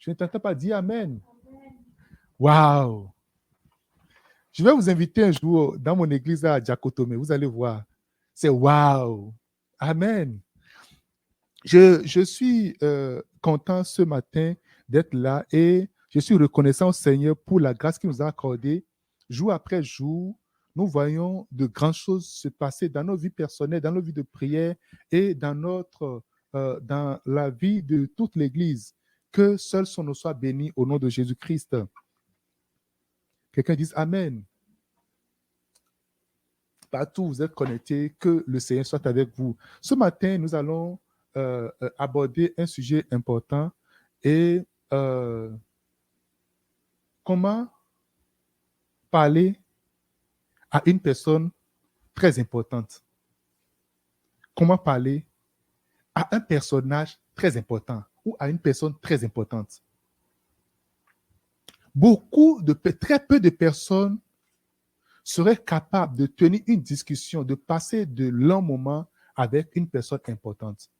Je ne t'entends pas dire Amen. Waouh! Je vais vous inviter un jour dans mon église à Diakotome. Vous allez voir. C'est waouh! Amen. Je suis content ce matin d'être là et je suis reconnaissant au Seigneur pour la grâce qu'il nous a accordée. Jour après jour, nous voyons de grandes choses se passer dans nos vies personnelles, dans nos vies de prière et dans la vie de toute l'Église. Que seul son nom soit béni au nom de Jésus-Christ. Quelqu'un dise Amen. Partout où vous êtes connectés, que le Seigneur soit avec vous. Ce matin, nous allons aborder un sujet important et comment parler à une personne très importante. Comment parler à un personnage très important ou à une personne très importante. Très peu de personnes seraient capables de tenir une discussion, de passer de longs moments avec une personne importante.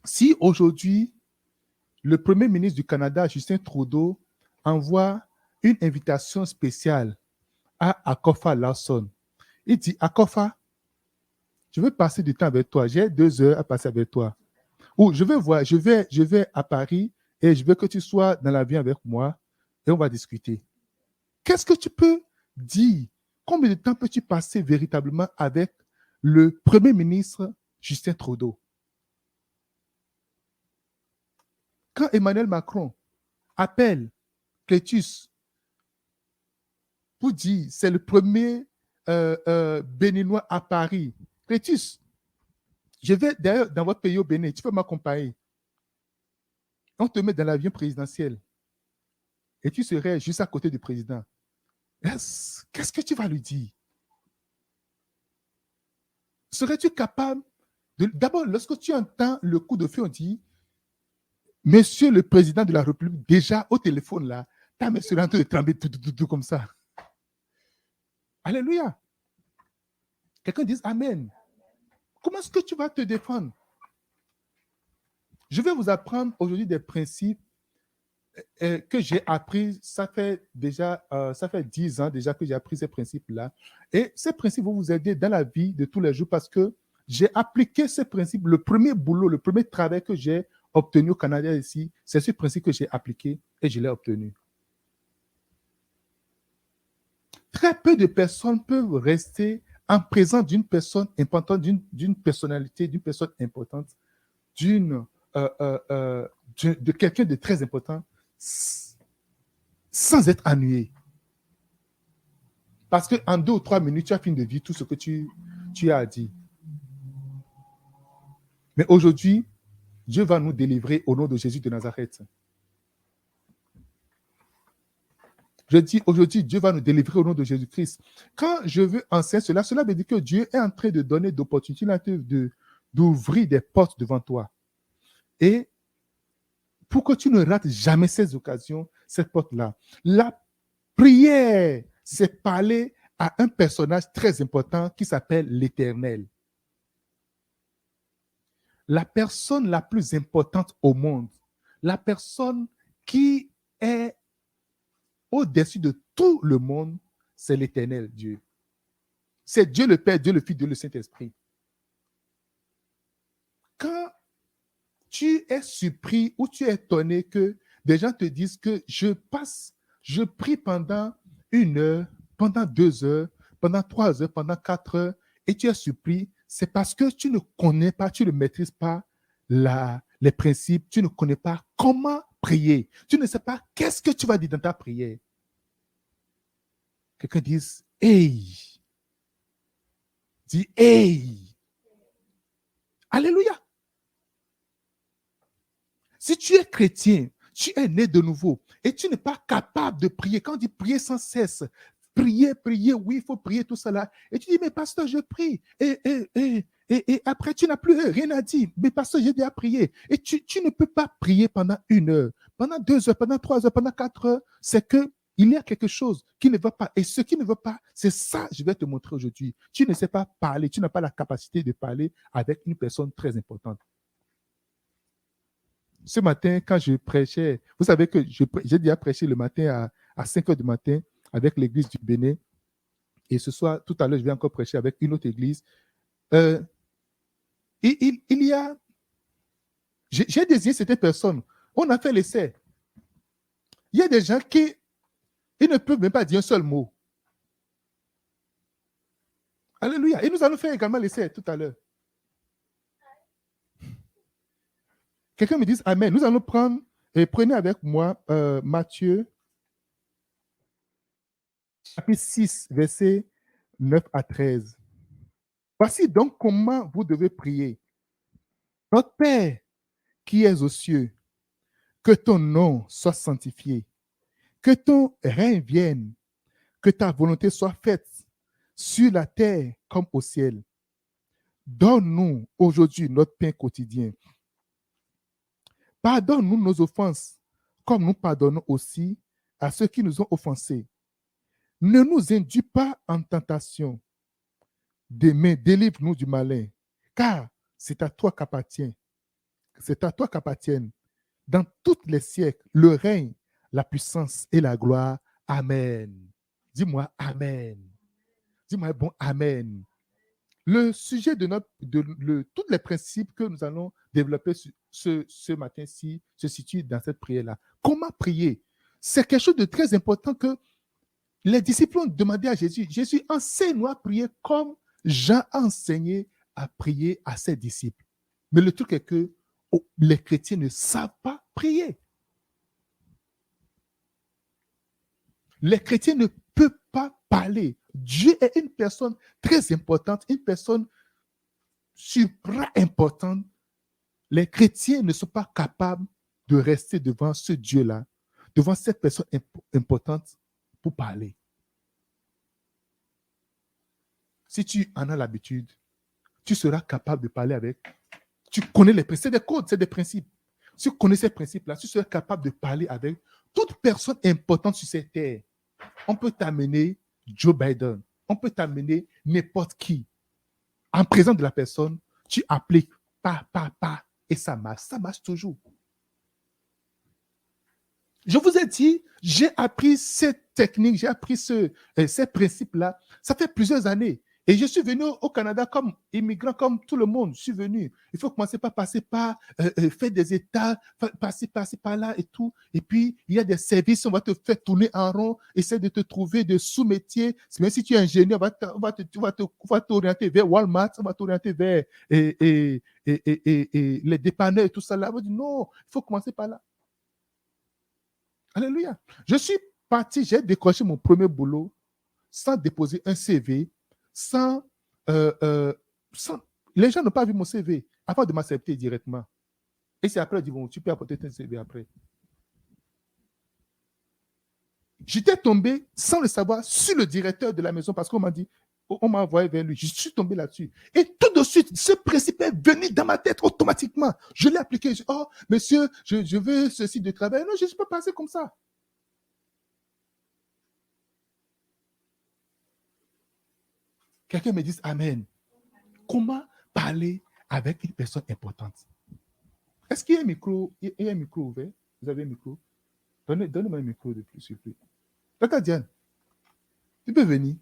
Si aujourd'hui, le Premier ministre du Canada, Justin Trudeau, envoie une invitation spéciale à Akofa Larson, il dit, Akofa, je veux passer du temps avec toi, j'ai 2 heures à passer avec toi. Ou je vais à Paris et je veux que tu sois dans l'avion avec moi et on va discuter. Qu'est-ce que tu peux dire? Combien de temps peux-tu passer véritablement avec le Premier ministre Justin Trudeau? Quand Emmanuel Macron appelle Clétus pour dire c'est le premier Béninois à Paris, Clétus, je vais d'ailleurs dans votre pays au Bénin, tu peux m'accompagner. On te met dans l'avion présidentiel et tu serais juste à côté du président. Qu'est-ce que tu vas lui dire? Serais-tu capable de... D'abord, lorsque tu entends le coup de feu, on dit, Monsieur le président de la République, déjà au téléphone là, ta main serait en train de trembler tout comme ça. Alléluia. Quelqu'un dise Amen. Comment est-ce que tu vas te défendre? Je vais vous apprendre aujourd'hui des principes que j'ai appris. Ça fait 10 ans déjà que j'ai appris ces principes-là. Et ces principes vont vous aider dans la vie de tous les jours parce que j'ai appliqué ces principes. Le premier boulot, le premier travail que j'ai obtenu au Canada ici, c'est ce principe que j'ai appliqué et je l'ai obtenu. Très peu de personnes peuvent rester en présence d'une personne importante, d'une personnalité, d'une personne importante, de quelqu'un de très important, sans être ennuyé. Parce qu'en 2 ou 3 minutes, tu as fini de dire tout ce que tu as dit. Mais aujourd'hui, Dieu va nous délivrer au nom de Jésus de Nazareth. Je dis aujourd'hui, Dieu va nous délivrer au nom de Jésus-Christ. Quand je veux enseigner cela veut dire que Dieu est en train de donner d'opportunités, d'ouvrir des portes devant toi. Et pour que tu ne rates jamais ces occasions, cette porte-là. La prière, c'est parler à un personnage très important qui s'appelle l'Éternel. La personne la plus importante au monde, la personne qui est au-dessus de tout le monde, c'est l'Éternel Dieu. C'est Dieu le Père, Dieu le Fils, Dieu le Saint-Esprit. Quand tu es surpris ou tu es étonné que des gens te disent que je prie pendant 1 heure, pendant 2 heures, pendant 3 heures, pendant 4 heures, et tu es surpris, c'est parce que tu ne connais pas, tu ne maîtrises pas les principes, tu ne connais pas comment prier. Tu ne sais pas qu'est-ce que tu vas dire dans ta prière. Quelqu'un dise, hey. Dis, hey. Alléluia. Si tu es chrétien, tu es né de nouveau et tu n'es pas capable de prier. Quand on dit prier sans cesse, prier, oui, il faut prier tout cela. Et tu dis, mais pasteur, je prie. Et après, tu n'as plus rien à dire. Mais pasteur, j'ai déjà prié. Et tu ne peux pas prier pendant 1 heure, pendant 2 heures, pendant 3 heures, pendant 4 heures. C'est qu'il y a quelque chose qui ne va pas. Et ce qui ne va pas, c'est ça que je vais te montrer aujourd'hui. Tu ne sais pas parler, tu n'as pas la capacité de parler avec une personne très importante. ce matin, quand je prêchais, vous savez que j'ai déjà prêché le matin à 5 heures du matin avec l'église du Bénin. Et ce soir, tout à l'heure, je vais encore prêcher avec une autre église. Il y a... J'ai désigné certaines personnes. On a fait l'essai. Il y a des gens qui ils ne peuvent même pas dire un seul mot. Alléluia. Et nous allons faire également l'essai tout à l'heure. Quelqu'un me dit Amen. Nous allons prendre, et prenez avec moi Matthieu, chapitre 6, versets 9 à 13. Voici donc comment vous devez prier. Notre Père qui es aux cieux, que ton nom soit sanctifié, que ton règne vienne, que ta volonté soit faite sur la terre comme au ciel. Donne-nous aujourd'hui notre pain quotidien. Pardonne-nous nos offenses, comme nous pardonnons aussi à ceux qui nous ont offensés. Ne nous induis pas en tentation, mais délivre-nous du malin, car c'est à toi qu'appartiennent, dans tous les siècles, le règne, la puissance et la gloire. Amen. Dis-moi Amen. Dis-moi bon Amen. Le sujet de tous les principes que nous allons développer ce matin-ci se situe dans cette prière-là. Comment prier? C'est quelque chose de très important que les disciples ont demandé à Jésus. Jésus, enseigne-nous à prier comme Jean a enseigné à prier à ses disciples. Mais le truc est que les chrétiens ne savent pas prier. Les chrétiens ne peuvent pas parler. Dieu est une personne très importante, une personne supra-importante. Les chrétiens ne sont pas capables de rester devant ce Dieu-là, devant cette personne importante pour parler. Si tu en as l'habitude, tu seras capable de parler avec. Tu connais les principes, c'est des codes, c'est des principes. Si tu connais ces principes-là, tu seras capable de parler avec toute personne importante sur cette terre. On peut t'amener Joe Biden, on peut t'amener n'importe qui. En présence de la personne, tu appliques pas, et ça marche toujours. Je vous ai dit, j'ai appris cette technique, j'ai appris ces principes-là, ça fait plusieurs années. Et je suis venu au Canada comme immigrant, comme tout le monde. Je suis venu. Il faut commencer par passer par faire des états, passer par là et tout. Et puis, il y a des services, on va te faire tourner en rond, essayer de te trouver des sous-métiers. Même si tu es ingénieur, on va t'orienter vers Walmart, on va t'orienter vers les dépanneurs et tout ça. Là, on va dire non, il faut commencer par là. Alléluia. Je suis parti, j'ai décroché mon premier boulot sans déposer un CV, sans les gens n'ont pas vu mon CV avant de m'accepter directement. Et c'est après, ils disent, bon, tu peux apporter ton CV après. J'étais tombé, sans le savoir, sur le directeur de la maison parce qu'on m'a dit, on m'a envoyé vers lui. Je suis tombé là-dessus. Et tout de suite, ce principe est venu dans ma tête automatiquement. Je l'ai appliqué. Je dis, oh, monsieur, je veux ceci de travail. Non, je ne suis pas passé comme ça. Quelqu'un me dit Amen. Comment parler avec une personne importante? Est-ce qu'il y a un micro? Il y a un micro ouvert? Vous avez un micro? Donnez-moi un micro de plus, s'il vous plaît. D'accord, Diane. Tu peux venir.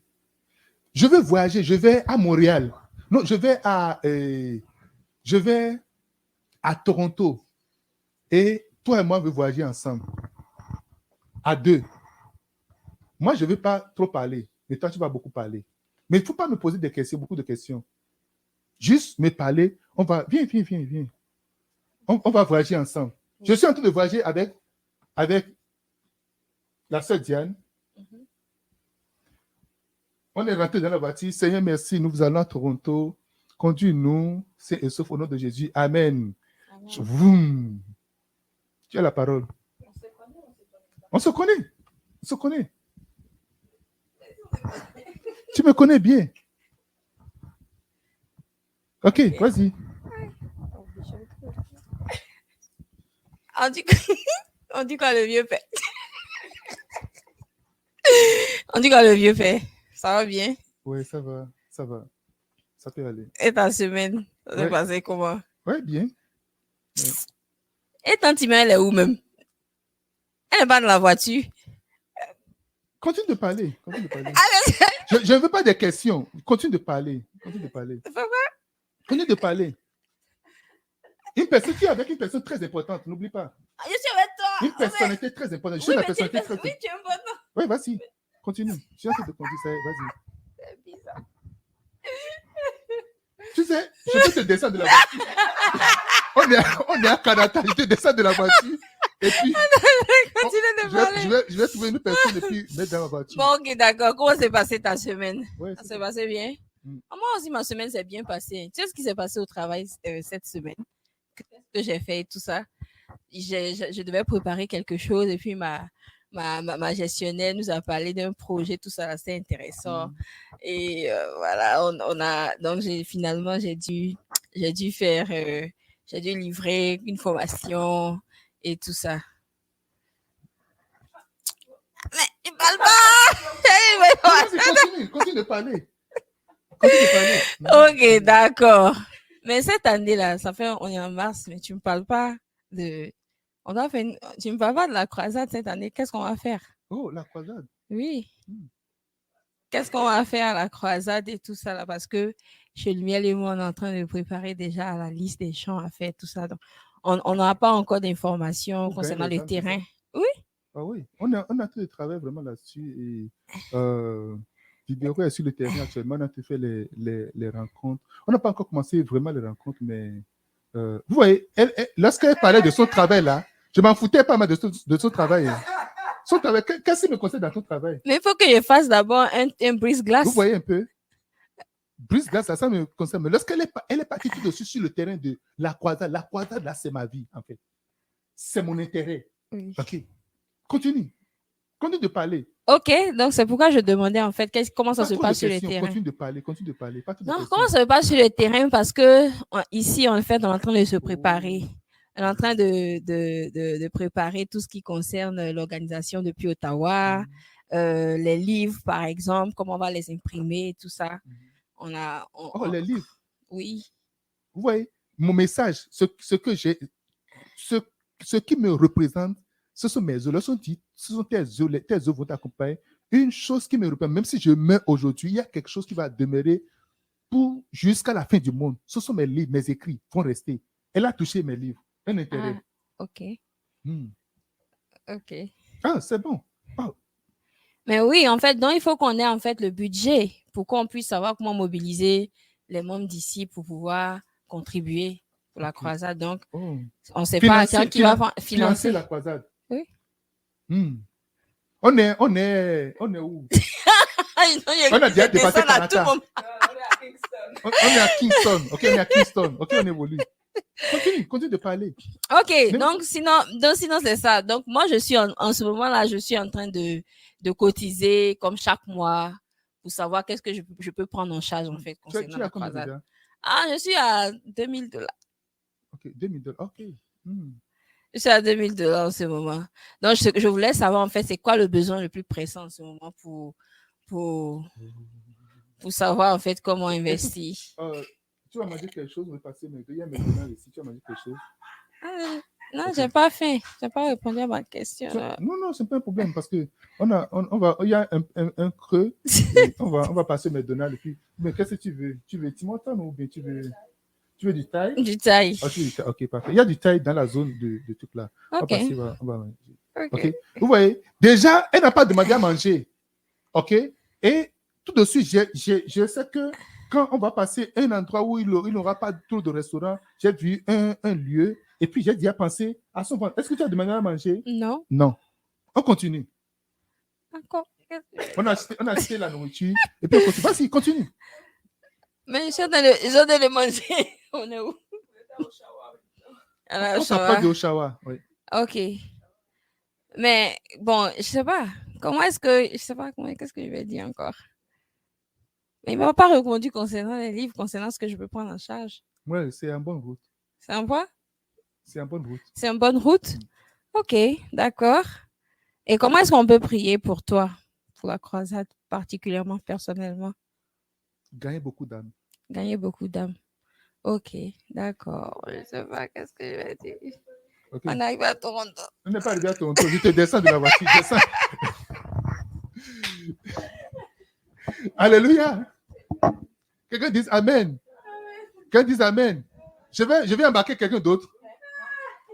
Je veux voyager. Je vais à Montréal. Non, je vais à Toronto. Et toi et moi, on veut voyager ensemble. À deux. Moi, je ne veux pas trop parler. Mais toi, tu vas beaucoup parler. Mais il ne faut pas me poser des questions, beaucoup de questions. Juste me parler. On va. Viens. On va voyager ensemble. Je suis en train de voyager avec la sœur Diane. On est rentré dans la voiture. Seigneur, merci. Nous allons à Toronto. Conduis-nous, saint et sauf au nom de Jésus. Amen. Vroom. Tu as la parole. On se connaît. Tu me connais bien. Ok, vas-y. On dit quoi le vieux père? On dit quoi le vieux père? Ça va bien? Oui, ça va. Ça peut aller. Et ta semaine, ça s'est passé comment? Oui, bien. Et tante Imen, elle est où même? Elle n'est pas dans la voiture. Continue de parler. Continue de parler. Ah, Je ne veux pas des questions. Continue de parler. Continue de parler. c'est pas vrai? Continue de parler. Une personne, tu es avec une personne très importante, n'oublie pas. Ah, je suis avec toi. Une personnalité très importante. Je suis Oui, la mais tu personnalité très es, oui, tu es important. Oui, vas-y. Continue. Je suis en train de conduire ça. Vas-y. C'est bizarre. Tu sais, je peux te descendre de la voiture. on est à Canada, je te descends de la voiture. Et puis, Continue de parler. je vais trouver une personne et puis mettre dans ma voiture. Bon, ok, d'accord. Comment s'est passée ta semaine? Ouais, Ça s'est passé bien? Mm. Moi aussi, ma semaine s'est bien passée. Tu sais ce qui s'est passé au travail cette semaine? Qu'est-ce que j'ai fait et tout ça? Je devais préparer quelque chose et puis ma gestionnaire nous a parlé d'un projet, tout ça, assez intéressant. Et voilà, on a, donc finalement, j'ai dû faire, j'ai dû livrer une formation et tout ça. Mais il parle pas! Continue de parler. Continue de parler. Ok, d'accord. Mais cette année-là, on est en mars, mais tu me parles pas de, tu me parles pas de la croisade cette année. Qu'est-ce qu'on va faire? Oh, la croisade. Oui. Qu'est-ce qu'on va faire à la croisade et tout ça là? Parce que chez Lumière et moi, on est en train de préparer déjà la liste des chants à faire, tout ça. Donc, on n'a pas encore d'informations concernant le terrain. Oui. Ah oui, on a tout de travail vraiment là-dessus. Et Vidéo est sur le terrain actuellement. On a tout fait les rencontres. On n'a pas encore commencé vraiment les rencontres, mais vous voyez, lorsqu'elle parlait de son travail là, je m'en foutais pas mal de son travail. Son travail, qu'est-ce qui me concerne dans ton travail? Mais il faut que je fasse d'abord un brise-glace. Vous voyez un peu? Brise-glace, ça me concerne. Mais lorsqu'elle est partie tout dessus sur le terrain de la croisade là, c'est ma vie, en fait. C'est mon intérêt. Oui. OK. Continue de parler. Ok, donc c'est pourquoi je demandais en fait comment ça se passe sur le terrain. Continue de parler. Non, comment ça se passe sur le terrain? Parce que ici, en fait, on est en train de se préparer. On est en train de préparer tout ce qui concerne l'organisation depuis Ottawa, les livres, par exemple, comment on va les imprimer, tout ça. Les livres. Oui. Vous voyez, mon message, ce qui me représente, ce sont mes œuvres. Ce sont tes œuvres vont t'accompagner. Une chose qui me représente, même si je meurs aujourd'hui, il y a quelque chose qui va demeurer jusqu'à la fin du monde. Ce sont mes livres, mes écrits vont rester. Elle a touché mes livres. Un intérêt. Ah, ok. Ok. Ah, c'est bon. Oh. Mais oui, en fait, donc il faut qu'on ait en fait le budget pour qu'on puisse savoir comment mobiliser les membres d'ici pour pouvoir contribuer pour la croisade. Donc, on ne sait pas qui va financer la croisade. Oui. On est où? On a déjà dépassé Canada. On est à Kingston. Ok, on est à Kingston. Ok, on évolue. Continue de parler. Ok, donc sinon c'est ça. Donc moi je suis en ce moment-là, je suis en train de cotiser comme chaque mois pour savoir qu'est-ce que je peux prendre en charge en fait concernant la croisade. Ah, je suis à $2000. Ok, $2000. Ok. Je suis à $2000 en ce moment. Donc je voulais savoir en fait c'est quoi le besoin le plus pressant en ce moment pour savoir en fait comment investir. Tu vas manger quelque chose, me passer mes gars, maintenant ici, tu vas manger quelque chose. Non, okay. J'ai pas faim. J'ai pas répondu à ma question. Non, c'est pas un problème parce que il y a un creux. on va passer mes Donald et puis. Mais qu'est-ce que tu veux? Tu veux Timothée ou bien tu veux du taille? Du taille. Ok, parfait. Il y a du taille dans la zone de truc là. Ok. On va manger. Ok. Vous voyez, déjà, elle n'a pas demandé à manger. Ok. Et tout de suite, je sais que quand on va passer un endroit où il n'aura pas trop de restaurant, j'ai vu un lieu et puis j'ai déjà pensé à son ventre. Est-ce que tu as demandé à manger? Non. Non. On continue. Encore. On a acheté la nourriture et puis on continue. Vas-y, continue. Mais ils ont de le manger. On est où? On s'approche de Oshawa. Oui. Ok. Mais bon, je sais pas. Qu'est-ce que je vais dire encore? Mais il m'a pas répondu concernant les livres, concernant ce que je peux prendre en charge. Oui, c'est en bonne route. C'est en quoi? C'est en bonne route. C'est en bonne route? Ok, d'accord. Et comment est-ce qu'on peut prier pour toi, pour la croisade, particulièrement personnellement? Gagner beaucoup d'âmes. Gagner beaucoup d'âmes. Ok, d'accord. Je sais pas qu'est-ce que je vais dire. Ok. On est arrivé à Toronto. On n'est pas arrivé à Toronto. Je te descends de la voiture. Descends. Alléluia. Quelqu'un dit Amen. Quelqu'un dit Amen. Je vais embarquer quelqu'un d'autre.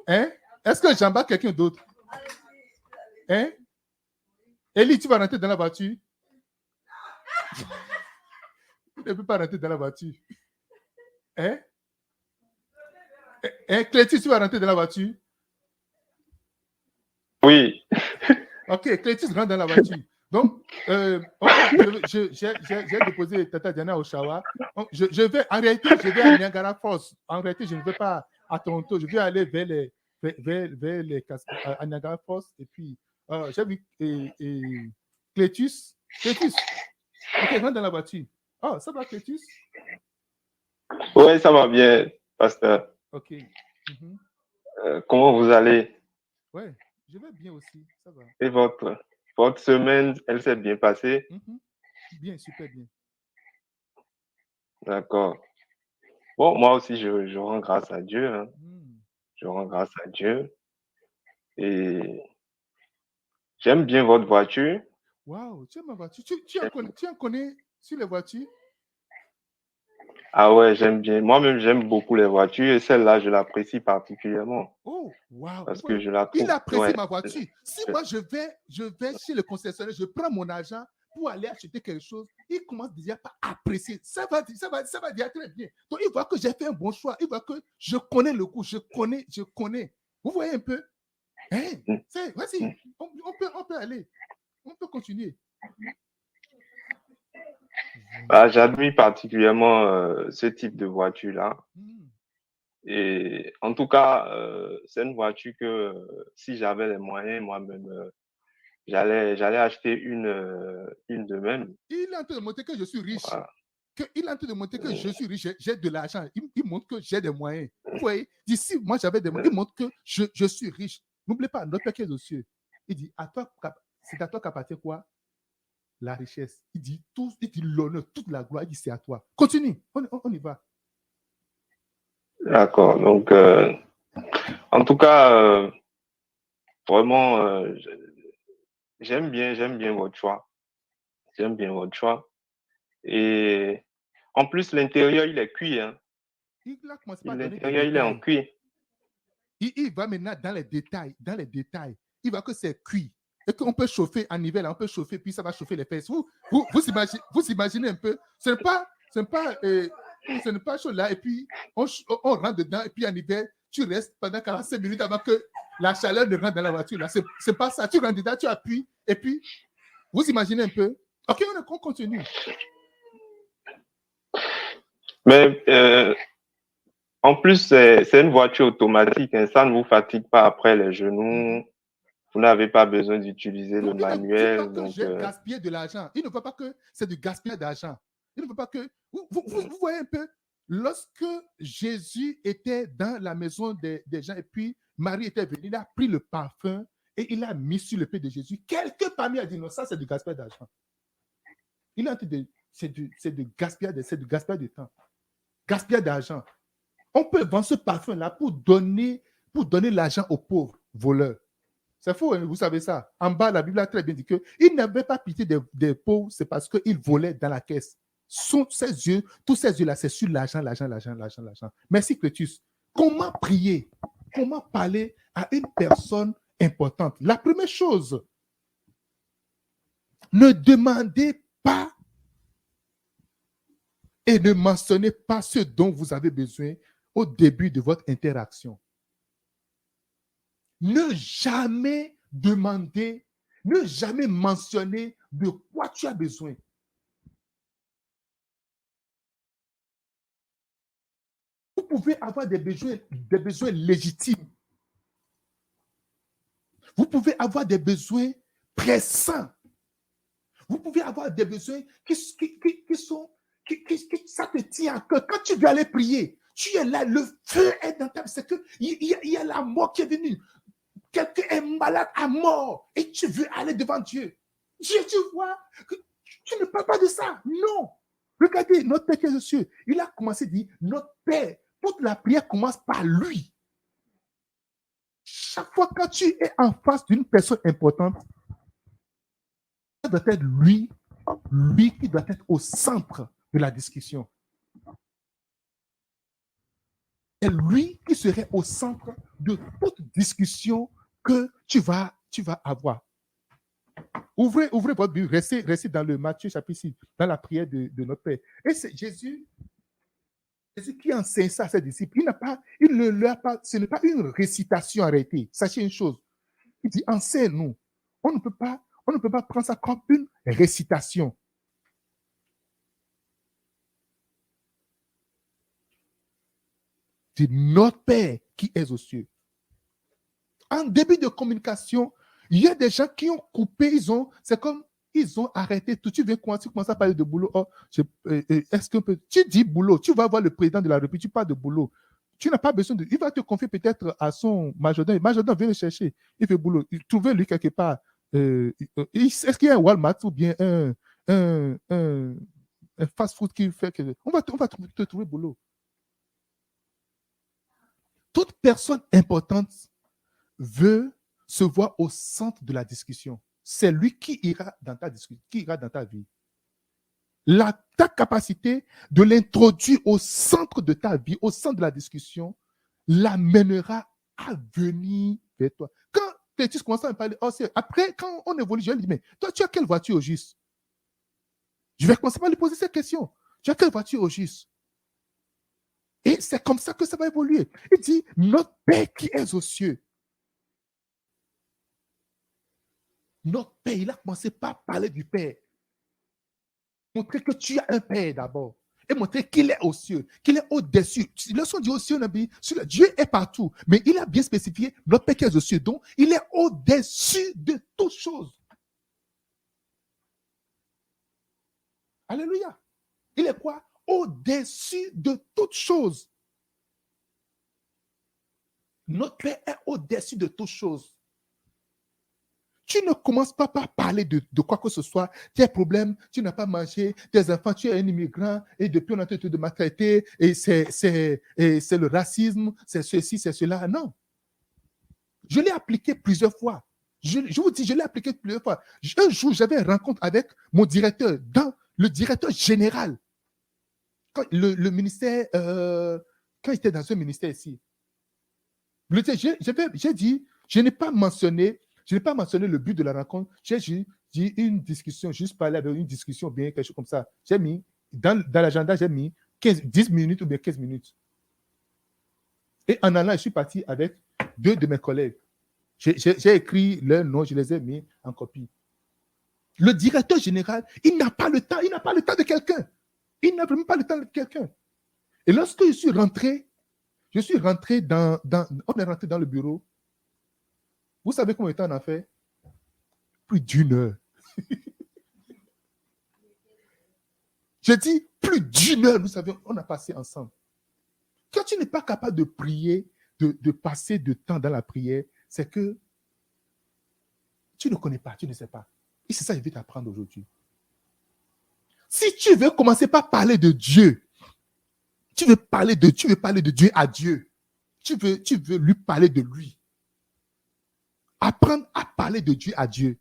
Hein? Est-ce que j'embarque quelqu'un d'autre? Hein? Élie, tu vas rentrer dans la voiture? Tu ne peux pas rentrer dans la voiture. Hein? Clétus, tu vas rentrer dans la voiture? Oui. Ok, Clétus rentre dans la voiture. Donc, j'ai déposé Tata Diana au Oshawa. Je vais arrêter, je vais à Niagara Falls. En réalité, je ne vais pas à Toronto. Je vais aller vers les à Niagara Falls. Et puis, j'ai vu Clétus. Clétus, ok, rentre dans la voiture. Oh, ça va, Clétus? Oui, ça va bien, pasteur. Ok. Mm-hmm. Comment vous allez? Ouais, je vais bien aussi. Ça va. Et votre semaine, elle s'est bien passée? Mm-hmm. Bien, super bien. D'accord. Bon, moi aussi, je rends grâce à Dieu. Hein. Mm. Je rends grâce à Dieu. Et j'aime bien votre voiture. Waouh, tu aimes ma voiture? Tu en connais sur les voitures? Ah ouais, j'aime bien. Moi-même, j'aime beaucoup les voitures et celle-là, je l'apprécie particulièrement. Oh, waouh. Parce que je la trouve. Il apprécie Ouais. ma voiture. Si moi, je vais chez le concessionnaire, je prends mon argent pour aller acheter quelque chose, il commence déjà par apprécier. Ça va déjà très bien. Donc, il voit que j'ai fait un bon choix. Il voit que je connais le goût. Je connais. Vous voyez un peu? Hein? Vas-y, on peut aller. On peut continuer. Ah, j'admire particulièrement ce type de voiture-là. Mm. Et en tout cas, c'est une voiture que si j'avais les moyens, moi-même, j'allais acheter une de même. Il est en train de montrer que je suis riche. Voilà. Il est en train de montrer que je suis riche, j'ai de l'argent. Il montre que j'ai des moyens. Vous voyez, d'ici, moi j'avais des moyens. Il montre que je suis riche. N'oubliez pas, notre Père qui est aux cieux. Il dit, c'est à toi qu'appartient quoi? La richesse. Il dit l'honneur, toute la gloire. Il dit, c'est à toi. Continue, on y va. D'accord. Donc, en tout cas, vraiment, j'aime bien votre choix. J'aime bien votre choix. Et en plus, l'intérieur, il est cuit. Hein. Il a commencé par donner des L'intérieur, il est en détails. cuit. Il va maintenant dans les détails. Il va que c'est cuit. Et qu'on peut chauffer en hiver, on peut chauffer, puis ça va chauffer les fesses. Vous imaginez un peu. Ce n'est pas chaud là, et puis on rentre dedans, et puis en hiver, tu restes pendant 45 minutes avant que la chaleur ne rentre dans la voiture. Là. C'est pas ça. Tu rentres dedans, tu appuies, et puis vous imaginez un peu. Ok, on continue. Mais en plus, c'est une voiture automatique. Hein, ça ne vous fatigue pas après les genoux. Vous n'avez pas besoin d'utiliser le manuel. Il ne veut pas que j'ai gaspillé de l'argent. Il ne veut pas que c'est du gaspillage d'argent. Il ne veut pas que... Vous voyez un peu, lorsque Jésus était dans la maison des gens et puis Marie était venue, il a pris le parfum et il l'a mis sur le pied de Jésus. Quelqu'un parmi a dit non, ça c'est du gaspillage d'argent. Il a dit c'est du gaspillage de temps. Gaspillage d'argent. On peut vendre ce parfum-là pour donner l'argent aux pauvres voleurs. C'est faux, hein, vous savez ça. En bas, la Bible a très bien dit qu'il n'avait pas pitié des pauvres, c'est parce qu'ils volaient dans la caisse. Tous ces yeux-là, c'est sur l'argent. Merci, Clétus. Comment prier? Comment parler à une personne importante? La première chose, ne demandez pas et ne mentionnez pas ce dont vous avez besoin au début de votre interaction. Ne jamais demander, ne jamais mentionner de quoi tu as besoin. Vous pouvez avoir des besoins légitimes. Vous pouvez avoir des besoins pressants. Vous pouvez avoir des besoins qui ça te tient à cœur. Quand tu veux aller prier, tu es là, le feu est dans ta vie. C'est qu'il y a la mort qui est venue. Quelqu'un est malade à mort et tu veux aller devant Dieu. Dieu, tu vois, tu ne parles pas de ça. Non. Regardez, notre Père qui est aux cieux, il a commencé à dire, notre Père, toute la prière commence par lui. chaque fois quand tu es en face d'une personne importante, ça doit être lui qui doit être au centre de la discussion. C'est lui qui serait au centre de toute discussion que tu vas avoir. Ouvrez votre Bible, restez dans le Matthieu chapitre 6, dans la prière de notre Père. Et c'est Jésus qui enseigne ça à ses disciples. Ce n'est pas une récitation arrêtée. Sachez une chose. Il dit, enseigne-nous. On ne peut pas prendre ça comme une récitation. C'est notre Père qui est aux cieux. En début de communication, il y a des gens qui ont coupé, c'est comme ils ont arrêté tout. Tu commences à parler de boulot. Oh, est-ce que tu dis boulot, tu vas voir le président de la République, tu parles de boulot. Tu n'as pas besoin de. Il va te confier peut-être à son majordome. Majordome, viens le chercher. Il fait boulot. Trouvez-lui quelque part. Est-ce qu'il y a un Walmart ou bien un fast-food qui fait que. On va te trouver boulot. Toute personne importante veut se voir au centre de la discussion. C'est lui qui ira dans ta discussion, qui ira dans ta vie. Ta capacité de l'introduire au centre de ta vie, au centre de la discussion, l'amènera à venir vers toi. Quand tu commences à me parler, après, quand on évolue, je lui dis, mais toi, tu as quelle voiture au juste? Je vais commencer par lui poser cette question. Tu as quelle voiture au juste? Et c'est comme ça que ça va évoluer. Il dit, notre Père qui est aux cieux. Notre Père, il a commencé par parler du Père. Montrer que tu as un Père d'abord. Et montrer qu'il est aux cieux, qu'il est au-dessus. Lorsqu'on dit aux cieux, Dieu est partout. Mais il a bien spécifié notre Père qui est aux cieux. Donc, il est au-dessus de toutes choses. Alléluia. Il est quoi? Au-dessus de toutes choses. Notre Père est au-dessus de toutes choses. Tu ne commences pas par parler de quoi que ce soit, tes problèmes, tu n'as pas mangé, tes enfants, tu es un immigrant et depuis on a traité de maltraiter et c'est le racisme, c'est ceci, c'est cela. Non. Je l'ai appliqué plusieurs fois. Je vous dis, je l'ai appliqué plusieurs fois. Un jour, j'avais une rencontre avec mon directeur, le directeur général. Quand le ministère, quand il était dans un ministère ici. J'ai dit, je n'ai pas mentionné le but de la rencontre. J'ai dit une discussion, juste parler avec une discussion, bien quelque chose comme ça. J'ai mis, dans l'agenda, j'ai mis 10 minutes ou bien 15 minutes. Et en allant, je suis parti avec 2 de mes collègues. J'ai écrit leur nom, je les ai mis en copie. Le directeur général, il n'a pas le temps de quelqu'un. Il n'a vraiment pas le temps de quelqu'un. Et lorsque je suis rentré on est rentré dans le bureau. Vous savez combien de temps on a fait? Plus d'1 heure. Je dis plus d'1 heure, on a passé ensemble. Quand tu n'es pas capable de prier, de passer de temps dans la prière, c'est que tu ne connais pas, tu ne sais pas. Et c'est ça que je vais t'apprendre aujourd'hui. Si tu veux commencer par parler de Dieu, tu veux parler de Dieu à Dieu. Tu veux lui parler de lui. Apprendre à parler de Dieu à Dieu.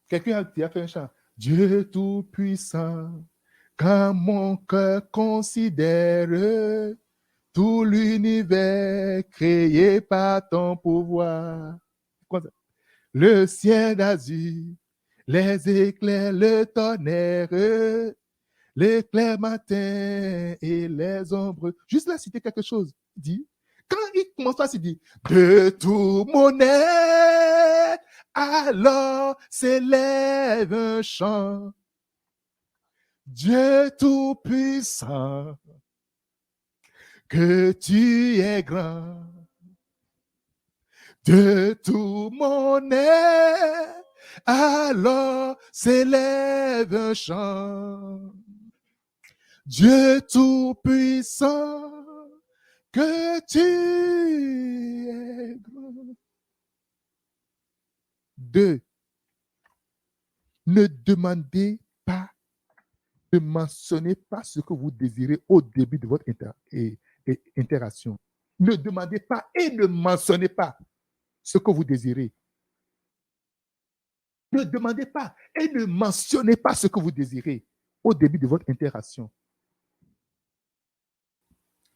Quelqu'un a fait un chant. Dieu tout-puissant, quand mon cœur considère tout l'univers créé par ton pouvoir. Le ciel d'azur, les éclairs, le tonnerre, l'éclair matin et les ombres. Juste là, citer quelque chose. Il dit, quand il commence à se dire, de tout mon être, alors s'élève un chant. Dieu tout-puissant, que tu es grand. De tout mon être, alors s'élève un chant. Dieu tout-puissant, que tu es grand. 2. Ne demandez pas, ne mentionnez pas ce que vous désirez au début de votre interaction. Ne demandez pas et ne mentionnez pas ce que vous désirez. Ne demandez pas et ne mentionnez pas ce que vous désirez au début de votre interaction.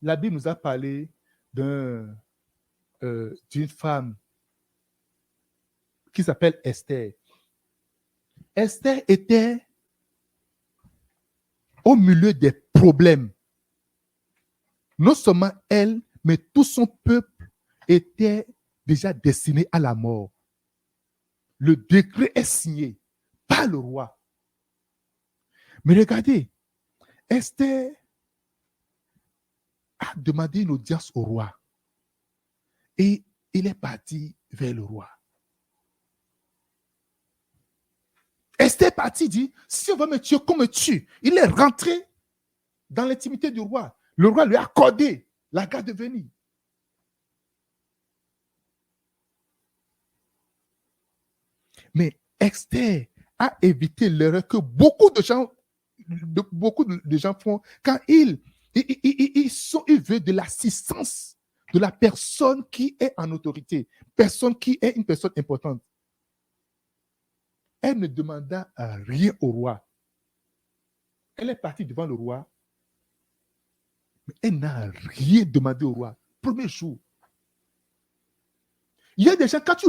La Bible nous a parlé d'une femme qui s'appelle Esther. Esther était au milieu des problèmes. Non seulement elle, mais tout son peuple était déjà destiné à la mort. Le décret est signé par le roi. Mais regardez, Esther a demandé une audience au roi. Et il est parti vers le roi. Esther est parti, dit, si on va me tuer, qu'on me tue. Il est rentré dans l'intimité du roi. Le roi lui a accordé la garde de venir. Mais Esther a évité l'erreur que beaucoup de gens font quand ils veulent de l'assistance de la personne qui est en autorité, personne qui est une personne importante. Elle ne demanda rien au roi. Elle est partie devant le roi, mais elle n'a rien demandé au roi. Premier jour. Il y a des gens, quand tu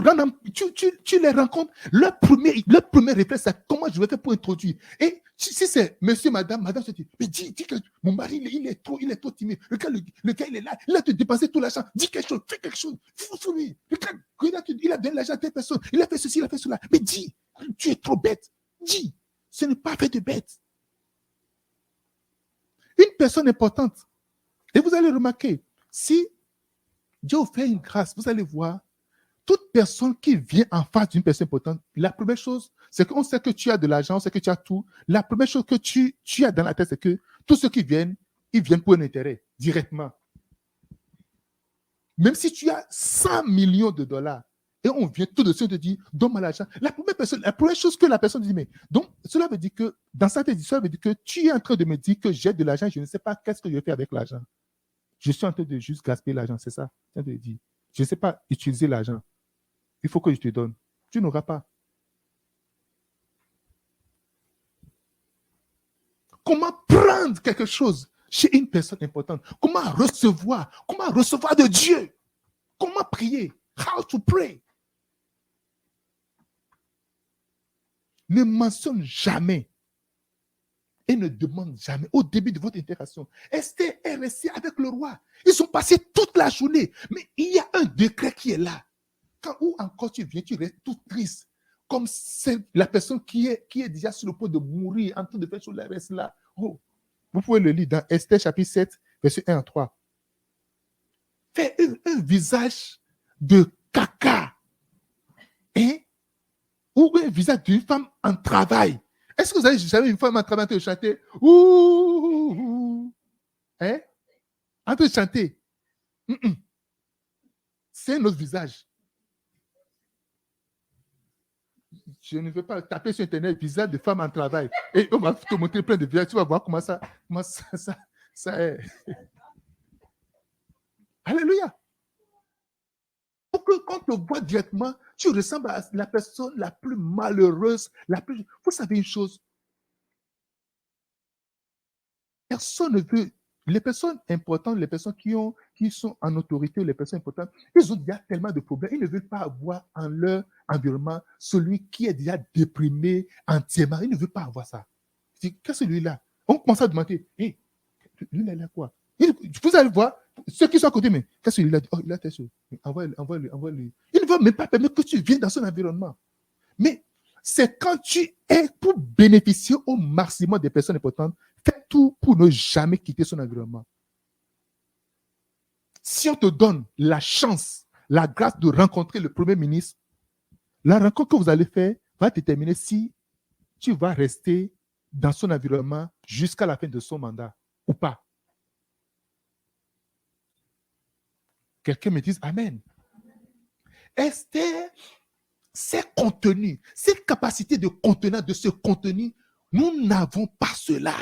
les rencontres, leur premier réflexe, c'est comment je vais faire pour introduire. Et si c'est monsieur, madame se dit, mais dis que mon mari, il est trop timide. Regarde, le gars, il est là, il a te dépensé tout l'argent. Dis quelque chose, fais quelque chose. Fous-lui. Regarde, il a donné l'argent à telle personne. Il a fait ceci, il a fait cela. Mais dis, tu es trop bête. Dis, ce n'est pas fait de bête. Une personne importante. Et vous allez remarquer, si Dieu vous fait une grâce, vous allez voir, toute personne qui vient en face d'une personne importante, la première chose, c'est qu'on sait que tu as de l'argent, on sait que tu as tout. La première chose que tu as dans la tête, c'est que tous ceux qui viennent, ils viennent pour un intérêt, directement. Même si tu as 100 millions de dollars, et on vient tout de suite te dire, donne-moi l'argent. La première chose que la personne dit, mais donc, cela veut dire que, dans sa tête, cela veut dire que tu es en train de me dire que j'ai de l'argent, je ne sais pas qu'est-ce que je vais faire avec l'argent. Je suis en train de juste gaspiller l'argent, c'est ça. Je ne sais pas utiliser l'argent. Il faut que je te donne. Tu n'auras pas. Comment prendre quelque chose chez une personne importante? Comment recevoir de Dieu? Comment prier? How to pray? Ne mentionne jamais et ne demande jamais au début de votre interaction. Esther est restée avec le roi. Ils ont passé toute la journée. Mais il y a un décret qui est là. Quand ou encore tu viens, tu restes tout triste. Comme c'est la personne qui est déjà sur le point de mourir, en train de faire sur la reste là. Oh, vous pouvez le lire dans Esther chapitre 7, verset 1 à 3. Fais un visage de caca. Hein? Ou un visage d'une femme en travail. Est-ce que vous avez jamais une femme en train de chanter? Ouh, hein? En train de chanter. C'est un autre visage. Je ne veux pas taper sur Internet visage de femme en travail. Et on va te montrer plein de visages. Tu vas voir comment ça est. Alléluia. Pour que quand on te voit directement, tu ressembles à la personne la plus malheureuse, Vous savez une chose? Personne ne veut. Les personnes importantes, les personnes qui sont en autorité, les personnes importantes, ils ont déjà tellement de problèmes. Ils ne veulent pas avoir en leur environnement celui qui est déjà déprimé entièrement. Ils ne veulent pas avoir ça. Qu'est-ce que celui-là? On commence à demander, lui, il a quoi? Vous allez voir, ceux qui sont à côté, mais qu'est-ce que celui-là dit? Oh, il a telle chose. Envoie-lui. Il ne veut même pas permettre que tu viennes dans son environnement. Mais c'est quand tu es pour bénéficier au maximum des personnes importantes, fais tout pour ne jamais quitter son environnement. Si on te donne la chance, la grâce de rencontrer le Premier ministre, la rencontre que vous allez faire va déterminer si tu vas rester dans son environnement jusqu'à la fin de son mandat ou pas. Quelqu'un me dise Amen. Esther, ses contenus, cette capacité de contenir, de se contenir, nous n'avons pas cela.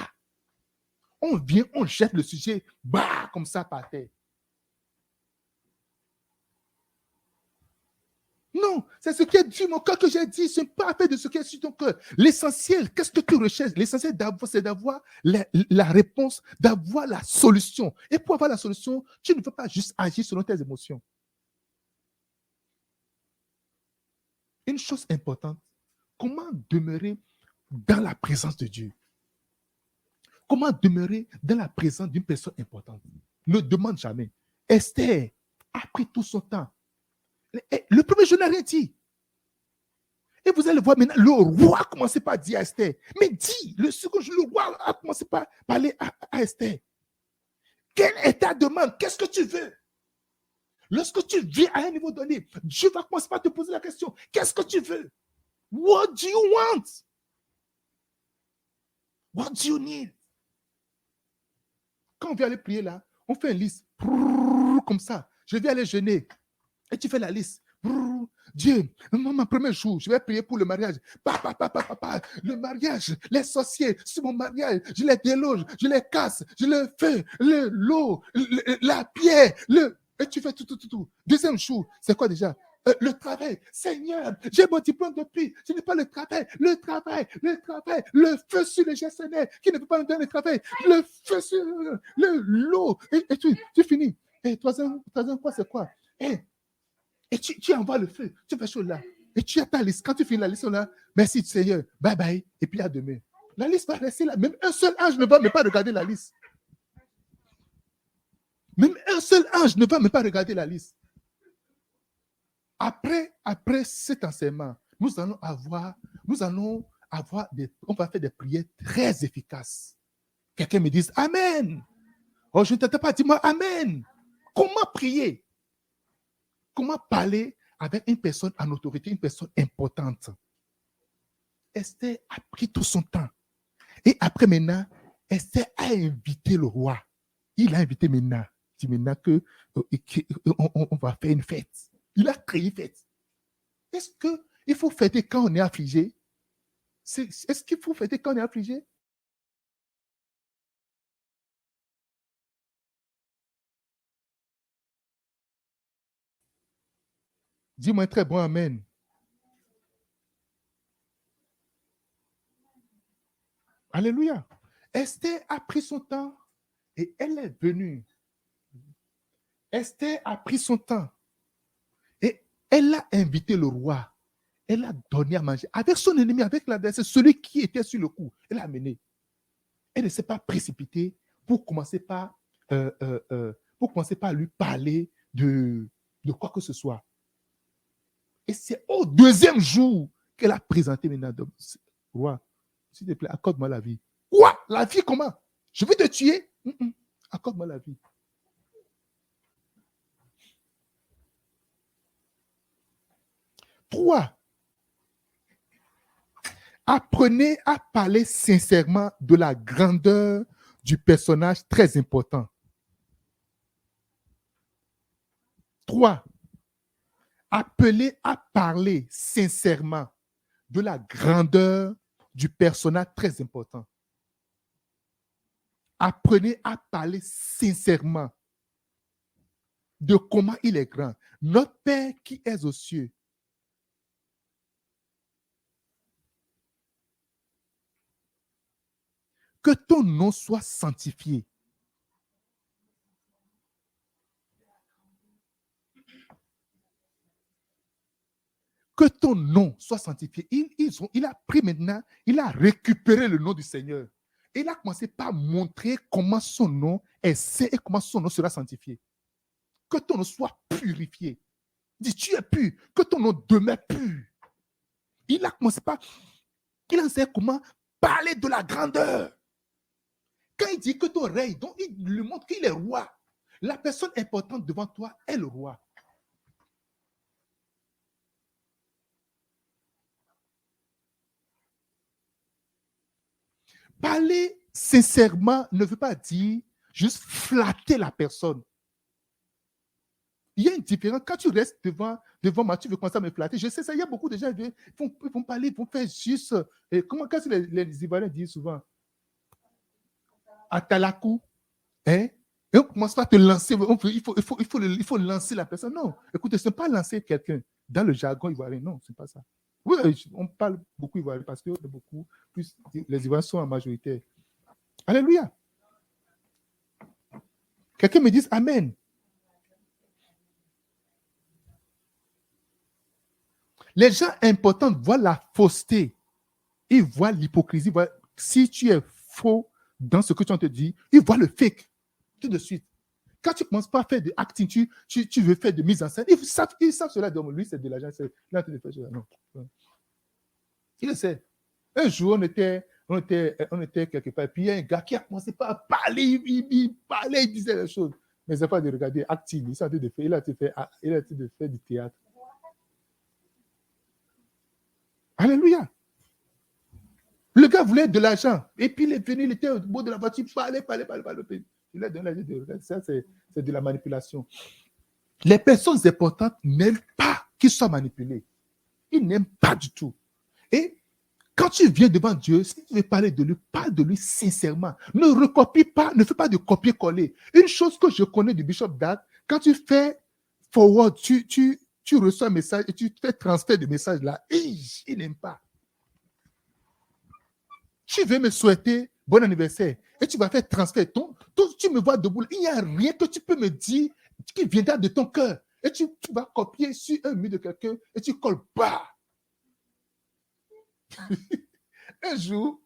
On vient, on jette le sujet, comme ça par terre. Non, c'est ce qui est dit mon cœur que j'ai dit. Ce n'est pas fait de ce qui est sur ton cœur. L'essentiel, qu'est-ce que tu recherches? L'essentiel, c'est d'avoir la réponse, d'avoir la solution. Et pour avoir la solution, tu ne peux pas juste agir selon tes émotions. Une chose importante, comment demeurer dans la présence de Dieu? Comment demeurer dans la présence d'une personne importante? Ne demande jamais. Esther a pris tout son temps. Le premier jour n'a rien dit. Et vous allez voir maintenant, le roi a commencé par dire à Esther. Mais dis, le second jour, le roi a commencé par parler à Esther. Quelle est ta demande? Qu'est-ce que tu veux? Lorsque tu vis à un niveau donné, Dieu va commencer par te poser la question. Qu'est-ce que tu veux? What do you want? What do you need? Quand on vient aller prier là, on fait une liste. Comme ça. Je vais aller jeûner. Et tu fais la liste. Dieu, mon premier jour, je vais prier pour le mariage. Le mariage, les sorciers, sur mon mariage, je les déloge, je les casse, je les fais, l'eau, la pierre, et tu fais tout. Deuxième jour, c'est quoi déjà? Le travail. Seigneur, j'ai mon diplôme depuis, je n'ai pas le travail, le feu sur le gestionnaire qui ne peut pas me donner le travail, le feu sur l'eau, et tu finis. Et troisième quoi, c'est quoi? Et tu envoies le feu, tu fais chaud là. Et tu as ta liste. Quand tu finis la liste là, merci Seigneur, bye bye, et puis à demain. La liste va rester là. Même un seul ange ne va même pas regarder la liste. Même un seul ange ne va même pas regarder la liste. Après cet enseignement, on va faire des prières très efficaces. Quelqu'un me dise Amen. Oh, je ne t'entends pas, dis-moi Amen. Comment prier? Comment parler avec une personne en autorité, une personne importante? Esther a pris tout son temps. Et après maintenant, Esther a invité le roi. Il a invité maintenant. C'est maintenant qu'on va faire une fête. Il a créé une fête. Est-ce qu'il faut fêter quand on est affligé? Est-ce qu'il faut fêter quand on est affligé? Dis-moi un très bon Amen. Alléluia. Esther a pris son temps et elle est venue. Esther a pris son temps et elle a invité le roi. Elle a donné à manger avec son ennemi, avec l'adversaire, celui qui était sur le coup. Elle l'a amené. Elle ne s'est pas précipitée pour commencer par lui parler de quoi que ce soit. Et c'est au deuxième jour qu'elle a présenté maintenant. Roi, s'il te plaît, accorde-moi la vie. Quoi? La vie comment? Je vais te tuer? Accorde-moi la vie. Trois. Apprenez à parler sincèrement de la grandeur du personnage très important. 3. Appelez à parler sincèrement de la grandeur du personnage très important. Apprenez à parler sincèrement de comment il est grand. Notre Père qui est aux cieux. Que ton nom soit sanctifié. Que ton nom soit sanctifié. Il a pris maintenant, il a récupéré le nom du Seigneur. Et il a commencé par montrer comment son nom est saint et comment son nom sera sanctifié. Que ton nom soit purifié. Dis, tu es pur. Que ton nom demeure pur. Il a commencé par, il a enseigné comment parler de la grandeur. Quand il dit que ton règne, donc il lui montre qu'il est roi. La personne importante devant toi est le roi. Parler sincèrement ne veut pas dire juste flatter la personne. Il y a une différence. Quand tu restes devant moi, tu veux commencer à me flatter. Je sais ça, il y a beaucoup de gens qui vont parler, ils vont faire juste. Qu'est-ce que les Ivoiriens disent souvent? Atalakou. Hein? Et on commence pas à te lancer. Il faut lancer la personne. Non, écoutez, ce n'est pas lancer quelqu'un. dans le jargon ivoirien. Non, c'est pas ça. Oui, on parle beaucoup ivoirien parce que beaucoup plus les Ivoiriens sont en majorité. Alléluia. Quelqu'un me dise Amen. Les gens importants voient la fausseté. Ils voient l'hypocrisie. Si tu es faux dans ce que tu te dis, ils voient le fake tout de suite. Quand tu ne commences pas à faire de acting, tu veux faire de mise en scène, ils savent cela. Donc, lui, c'est de l'argent. Là, tu fais cela. Non. Il le sait. Un jour, on était quelque part, puis il y a un gars qui a commencé pas à parler, il parlait, il disait des choses. Mais c'est pas de regarder acting, il a été de faire du théâtre. Alléluia. Le gars voulait de l'argent. Et puis il est venu, il était au bout de la voiture, parlait. Il a donné l'argent. Ça, c'est de la manipulation. Les personnes importantes n'aiment pas qu'ils soient manipulés. Ils n'aiment pas du tout. Et quand tu viens devant Dieu, si tu veux parler de lui, parle de lui sincèrement. Ne recopie pas, ne fais pas de copier-coller. Une chose que je connais du Bishop Dag, quand tu fais forward, tu reçois un message et tu fais transfert de message là, il n'aime pas. Tu veux me souhaiter bon anniversaire et tu vas faire transfert. Tu me vois debout, il n'y a rien que tu peux me dire qui viendra de ton cœur. Et tu vas copier sur un mur de quelqu'un et tu colles pas. Un jour,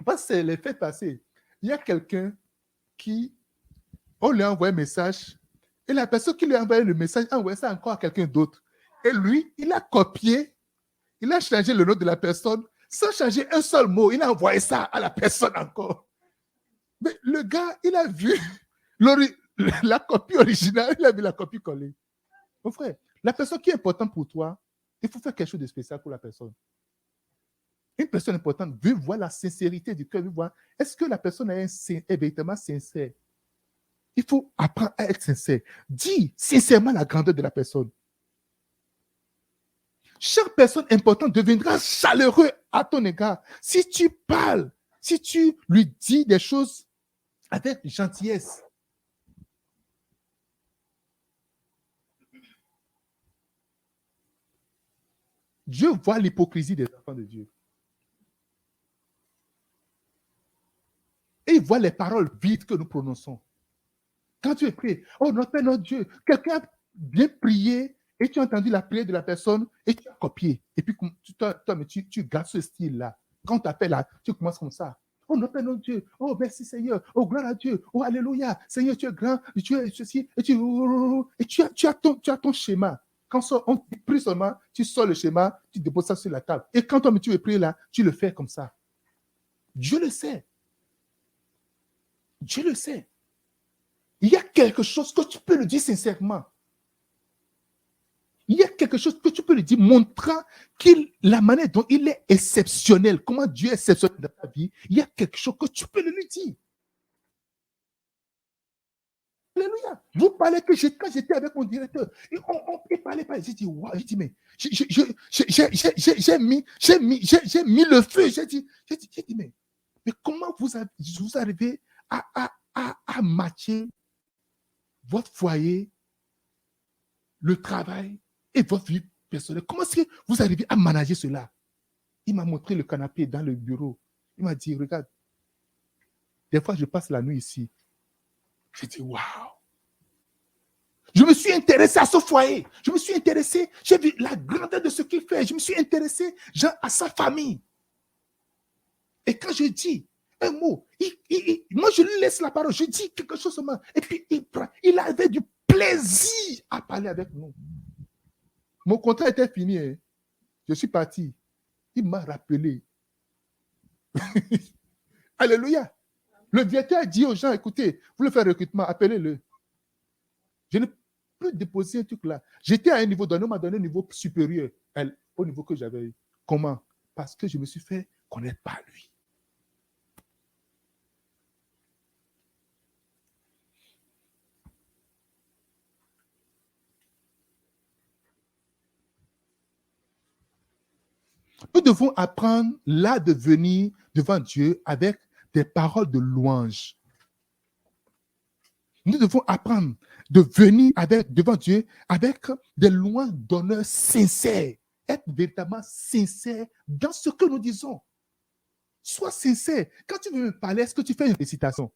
parce que c'est les faits passés, il y a quelqu'un qui, on lui a envoyé un message et la personne qui lui a envoyé le message a envoyé ça encore à quelqu'un d'autre. Et lui, il a copié, il a changé le nom de la personne sans changer un seul mot. Il a envoyé ça à la personne encore. Mais le gars, il a vu la copie originale, il a vu la copie collée. Mon frère, la personne qui est importante pour toi, il faut faire quelque chose de spécial pour la personne. Une personne importante veut voir la sincérité du cœur, veut voir est-ce que la personne est véritablement sincère. Il faut apprendre à être sincère. Dis sincèrement la grandeur de la personne. Chaque personne importante deviendra chaleureux à ton égard. Si tu parles, si tu lui dis des choses avec gentillesse. Dieu voit l'hypocrisie des enfants de Dieu. Et il voit les paroles vides que nous prononçons. Quand tu es prié, oh notre Père, notre Dieu, quelqu'un a bien prié et tu as entendu la prière de la personne et tu as copié. Et puis tu gardes ce style-là. Quand on t'appelle là, tu commences comme ça. Oh notre Père, notre Dieu, oh merci Seigneur, oh gloire à Dieu, oh alléluia, Seigneur tu es grand, tu es ceci, et tu as ton schéma. Quand on prie seulement, tu sors le schéma, tu déposes ça sur la table. Et quand tu veux prier là, tu le fais comme ça. Dieu le sait. Dieu le sait. Il y a quelque chose que tu peux le dire sincèrement. Il y a quelque chose que tu peux lui dire, montrant la manière dont il est exceptionnel, comment Dieu est exceptionnel dans ta vie. Il y a quelque chose que tu peux lui dire. Alléluia. Vous parlez que quand j'étais avec mon directeur, il parlait pas. J'ai dit, waouh, j'ai dit, mais j'ai mis le feu. J'ai dit, mais comment vous arrivez à matcher votre foyer, le travail et votre vie personnelle? Comment est-ce que vous arrivez à manager cela? Il m'a montré le canapé dans le bureau. Il m'a dit, regarde, des fois je passe la nuit ici. J'ai dit, waouh! Je me suis intéressé à ce foyer. Je me suis intéressé, j'ai vu la grandeur de ce qu'il fait. Je me suis intéressé à sa famille. Et quand je dis un mot, moi je lui laisse la parole, je dis quelque chose seulement. Et puis il avait du plaisir à parler avec nous. Mon contrat était fini. Hein. Je suis parti. Il m'a rappelé. Alléluia. Le directeur a dit aux gens, écoutez, vous voulez faire recrutement, appelez-le. Je ne peux déposer un truc là. J'étais à un niveau donné, on m'a donné un niveau supérieur au niveau que j'avais eu. Comment? Parce que je me suis fait connaître par lui. Nous devons apprendre là de venir devant Dieu avec des paroles de louange. Nous devons apprendre de venir devant Dieu avec des louanges d'honneur sincères. Être véritablement sincère dans ce que nous disons. Sois sincère. Quand tu veux me parler, est-ce que tu fais une récitation?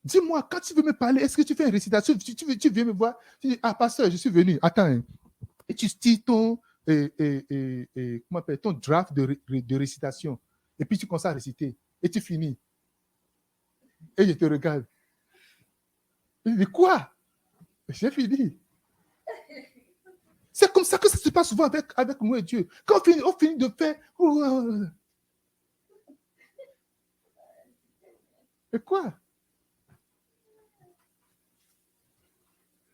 Dis-moi, quand tu veux me parler, est-ce que tu fais une récitation? Tu viens me voir, tu dis, ah, pasteur, je suis venu. Attends. Hein. Et tu styles ton draft de récitation. Et puis tu commences à réciter. Et tu finis. Et je te regarde. Je dis, quoi? J'ai fini. C'est comme ça que ça se passe souvent avec nous et Dieu. Quand on finit de faire. Et quoi?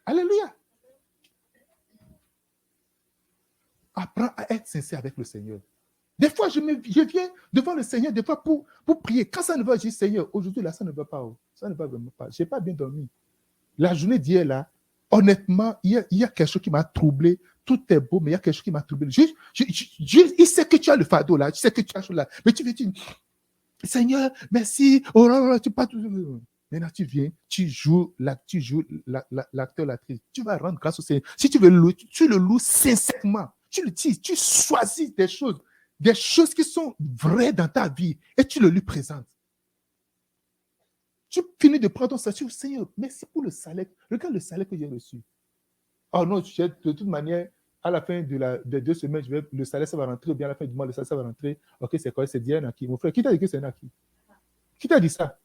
Alléluia. Apprends à être sincère avec le Seigneur. Des fois, je viens devant le Seigneur, des fois pour prier. Quand ça ne va, je dis, Seigneur, aujourd'hui, là, ça ne va pas. Ça ne va vraiment pas. Je n'ai pas bien dormi. La journée d'hier, là, honnêtement, il y a quelque chose qui m'a troublé. Tout est beau, mais il y a quelque chose qui m'a troublé. Il sait que tu as le fardeau, là. Tu sais que tu as chose là. Mais tu veux dire, Seigneur, merci. Oh là là, tu pas tout. Maintenant, tu viens, tu joues l'acteur, l'actrice. Tu vas rendre grâce au Seigneur. Si tu veux le louer, tu le loues sincèrement. Tu le dis, tu choisis des choses qui sont vraies dans ta vie et tu le lui présentes. Tu finis de prendre ton statut, Seigneur, merci pour le salaire. Regarde le salaire que j'ai reçu. Oh non, de toute manière, à la fin des 2 semaines, le salaire, ça va rentrer, bien à la fin du mois, le salaire, ça va rentrer. Ok, c'est quoi? C'est dit un acquis. Mon frère, qui t'a dit que c'est un acquis? Qui t'a dit ça?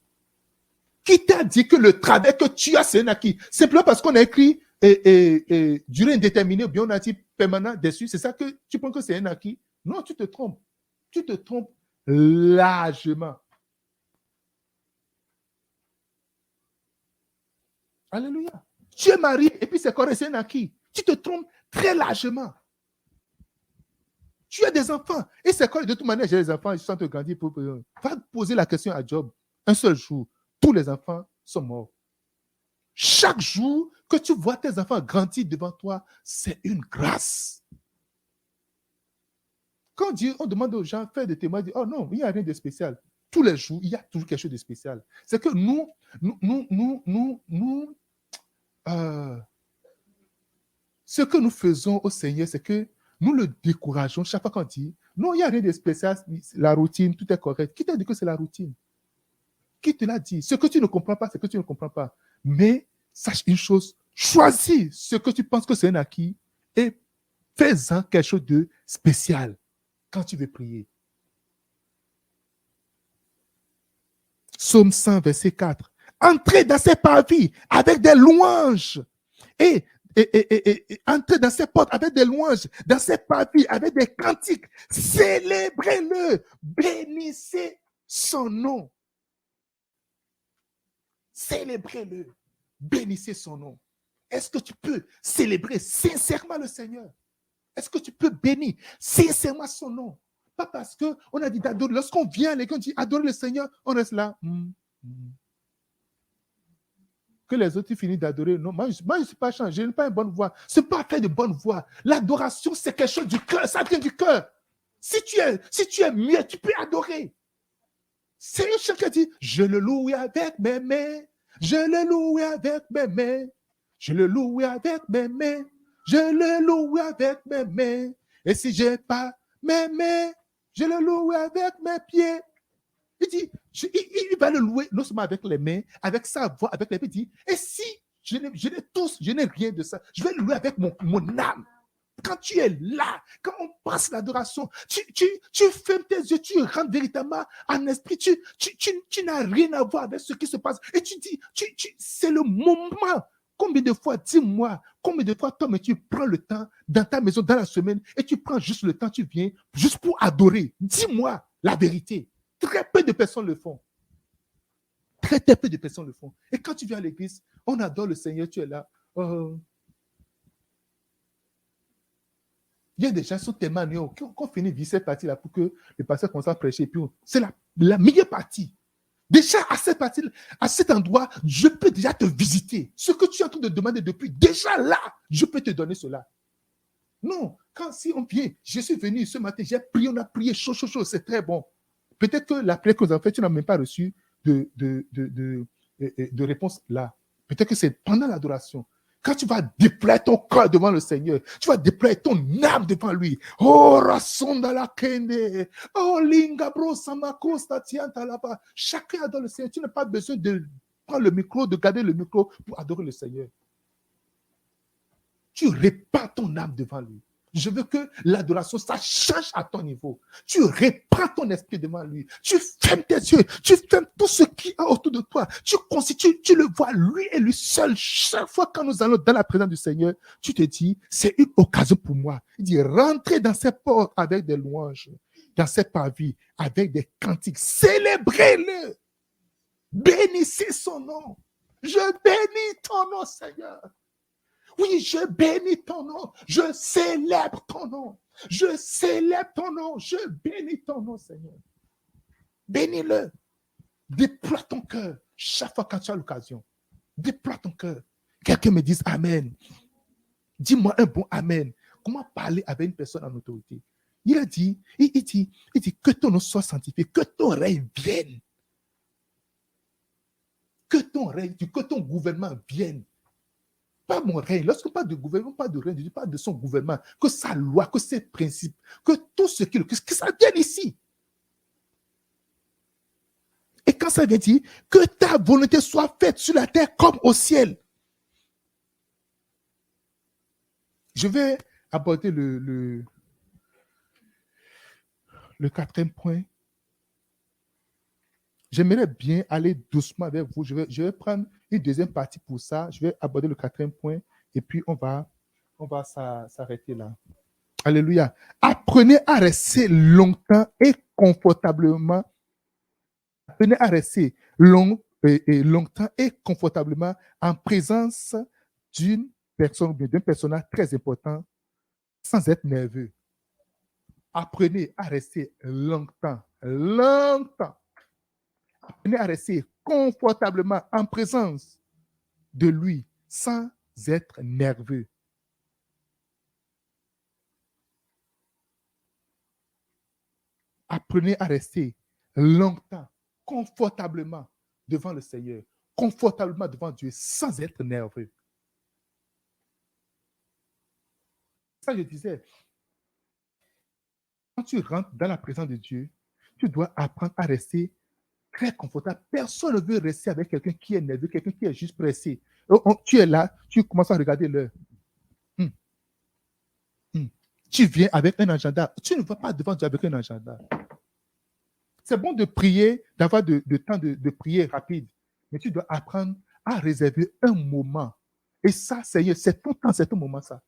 Qui t'a dit que le travail que tu as, c'est un acquis? Simplement parce qu'on a écrit durée indéterminée, ou bien on a dit permanent dessus, c'est ça que tu penses que c'est un acquis? Non, tu te trompes. Tu te trompes largement. Alléluia. Tu es marié et puis c'est correct, c'est un acquis. Tu te trompes très largement. Tu as des enfants et c'est correct. De toute manière, j'ai des enfants, ils sont en train de grandir. Va poser la question à Job. Un seul jour, tous les enfants sont morts. Chaque jour que tu vois tes enfants grandir devant toi, c'est une grâce. Quand on demande aux gens de faire des témoins, oh non, il n'y a rien de spécial. Tous les jours, il y a toujours quelque chose de spécial. C'est que ce que nous faisons au Seigneur, c'est que nous le décourageons chaque fois qu'on dit, non, il n'y a rien de spécial, la routine, tout est correct. Qui t'a dit que c'est la routine? Qui te l'a dit? Ce que tu ne comprends pas, c'est que tu ne comprends pas. Mais sache une chose, choisis ce que tu penses que c'est un acquis et fais-en quelque chose de spécial quand tu veux prier. Psaume 100, verset 4. Entrez dans ses parvis avec des louanges et entrez dans ses portes avec des louanges, dans ses parvis avec des cantiques. Célébrez-le, bénissez son nom. Célébrez-le, bénissez son nom. Est-ce que tu peux célébrer sincèrement le Seigneur? Est-ce que tu peux bénir sincèrement son nom? Pas parce qu'on a dit d'adorer. Lorsqu'on vient, les gens disent adorer le Seigneur, on reste là. Que les autres finissent d'adorer. Non, moi, je ne suis pas changé, je n'ai pas une bonne voix. Ce n'est pas faire de bonne voix. L'adoration, c'est quelque chose du cœur, ça vient du cœur. Si tu es muet, tu peux adorer. C'est un chant qui dit, je le loue avec mes mains, je le loue avec mes mains, je le loue avec mes mains, je le loue avec mes mains. Et si je n'ai pas mes mains, je le loue avec mes pieds. Il dit, il va le louer non seulement avec les mains, avec sa voix, avec les pieds. Il dit, et si je n'ai rien de ça, je vais le louer avec mon âme. Quand tu es là, quand on passe l'adoration, tu fermes tes yeux, tu rentres véritablement en esprit, tu n'as rien à voir avec ce qui se passe. Et tu dis, c'est le moment. Combien de fois, dis-moi, combien de fois, toi, mais tu prends le temps dans ta maison, dans la semaine, et tu prends juste le temps, tu viens juste pour adorer. Dis-moi la vérité. Très peu de personnes le font. Très peu de personnes le font. Et quand tu viens à l'église, on adore le Seigneur, tu es là. Il y a des gens qui sont tellement néo, qu'on finit de vivre cette partie-là pour que le pasteur commence à prêcher. Puis c'est la meilleure partie. Déjà, à cette partie, à cet endroit, je peux déjà te visiter. Ce que tu es en train de demander depuis, déjà là, je peux te donner cela. Non, si on vient, je suis venu ce matin, j'ai prié, on a prié chaud, c'est très bon. peut-être que la prière que nous avons faite, tu n'as même pas reçu de réponse là. Peut-être que c'est pendant l'adoration. Quand tu vas déployer ton cœur devant le Seigneur, tu vas déployer ton âme devant lui. Oh, Rasonda la Kende. Oh, Lingabro Samakosta Tianta là-bas. Chacun adore le Seigneur. Tu n'as pas besoin de prendre le micro, de garder le micro pour adorer le Seigneur. Tu répands ton âme devant lui. Je veux que l'adoration, ça change à ton niveau. Tu répands ton esprit devant lui. Tu fermes tes yeux. Tu fermes tout ce qui est autour de toi. Tu constitues, tu le vois, lui et lui seul. Chaque fois quand nous allons dans la présence du Seigneur, tu te dis, c'est une occasion pour moi. Il dit, rentrez dans ses portes avec des louanges, dans ses parvis, avec des cantiques. Célébrez-le. Bénissez son nom. Je bénis ton nom, Seigneur. Oui, je bénis ton nom. Je célèbre ton nom. Je célèbre ton nom. Je bénis ton nom, Seigneur. Bénis-le. Déploie ton cœur chaque fois quand tu as l'occasion. Déploie ton cœur. Quelqu'un me dise Amen. Dis-moi un bon Amen. Comment parler avec une personne en autorité? Il a dit, il dit que ton nom soit sanctifié, que ton règne vienne. Que ton règne, que ton gouvernement vienne. Pas mon règne. Lorsqu'on parle de gouvernement, pas de règne, je parle de son gouvernement, que sa loi, que ses principes, que tout ce qu'il, que ça vienne ici. Et quand ça vient dire que ta volonté soit faite sur la terre comme au ciel. Je vais aborder le quatrième point. J'aimerais bien aller doucement avec vous. Je vais prendre une deuxième partie pour ça. Je vais aborder le quatrième point et puis on va s'arrêter là. Alléluia. Apprenez à rester longtemps et confortablement. Apprenez à rester longtemps et confortablement en présence d'une personne, d'un personnage très important sans être nerveux. Apprenez à rester longtemps. Apprenez à rester confortablement en présence de lui sans être nerveux. Apprenez à rester longtemps, confortablement devant le Seigneur, confortablement devant Dieu sans être nerveux. Ça, je disais, quand tu rentres dans la présence de Dieu, tu dois apprendre à rester très confortable. Personne ne veut rester avec quelqu'un qui est nerveux, quelqu'un qui est juste pressé. Tu es là, tu commences à regarder l'heure. Tu viens avec un agenda. Tu ne vas pas devant Dieu avec un agenda. C'est bon de prier, d'avoir de temps de prier rapide, mais tu dois apprendre à réserver un moment. Et ça, Seigneur, c'est ton temps, c'est ton moment, ça.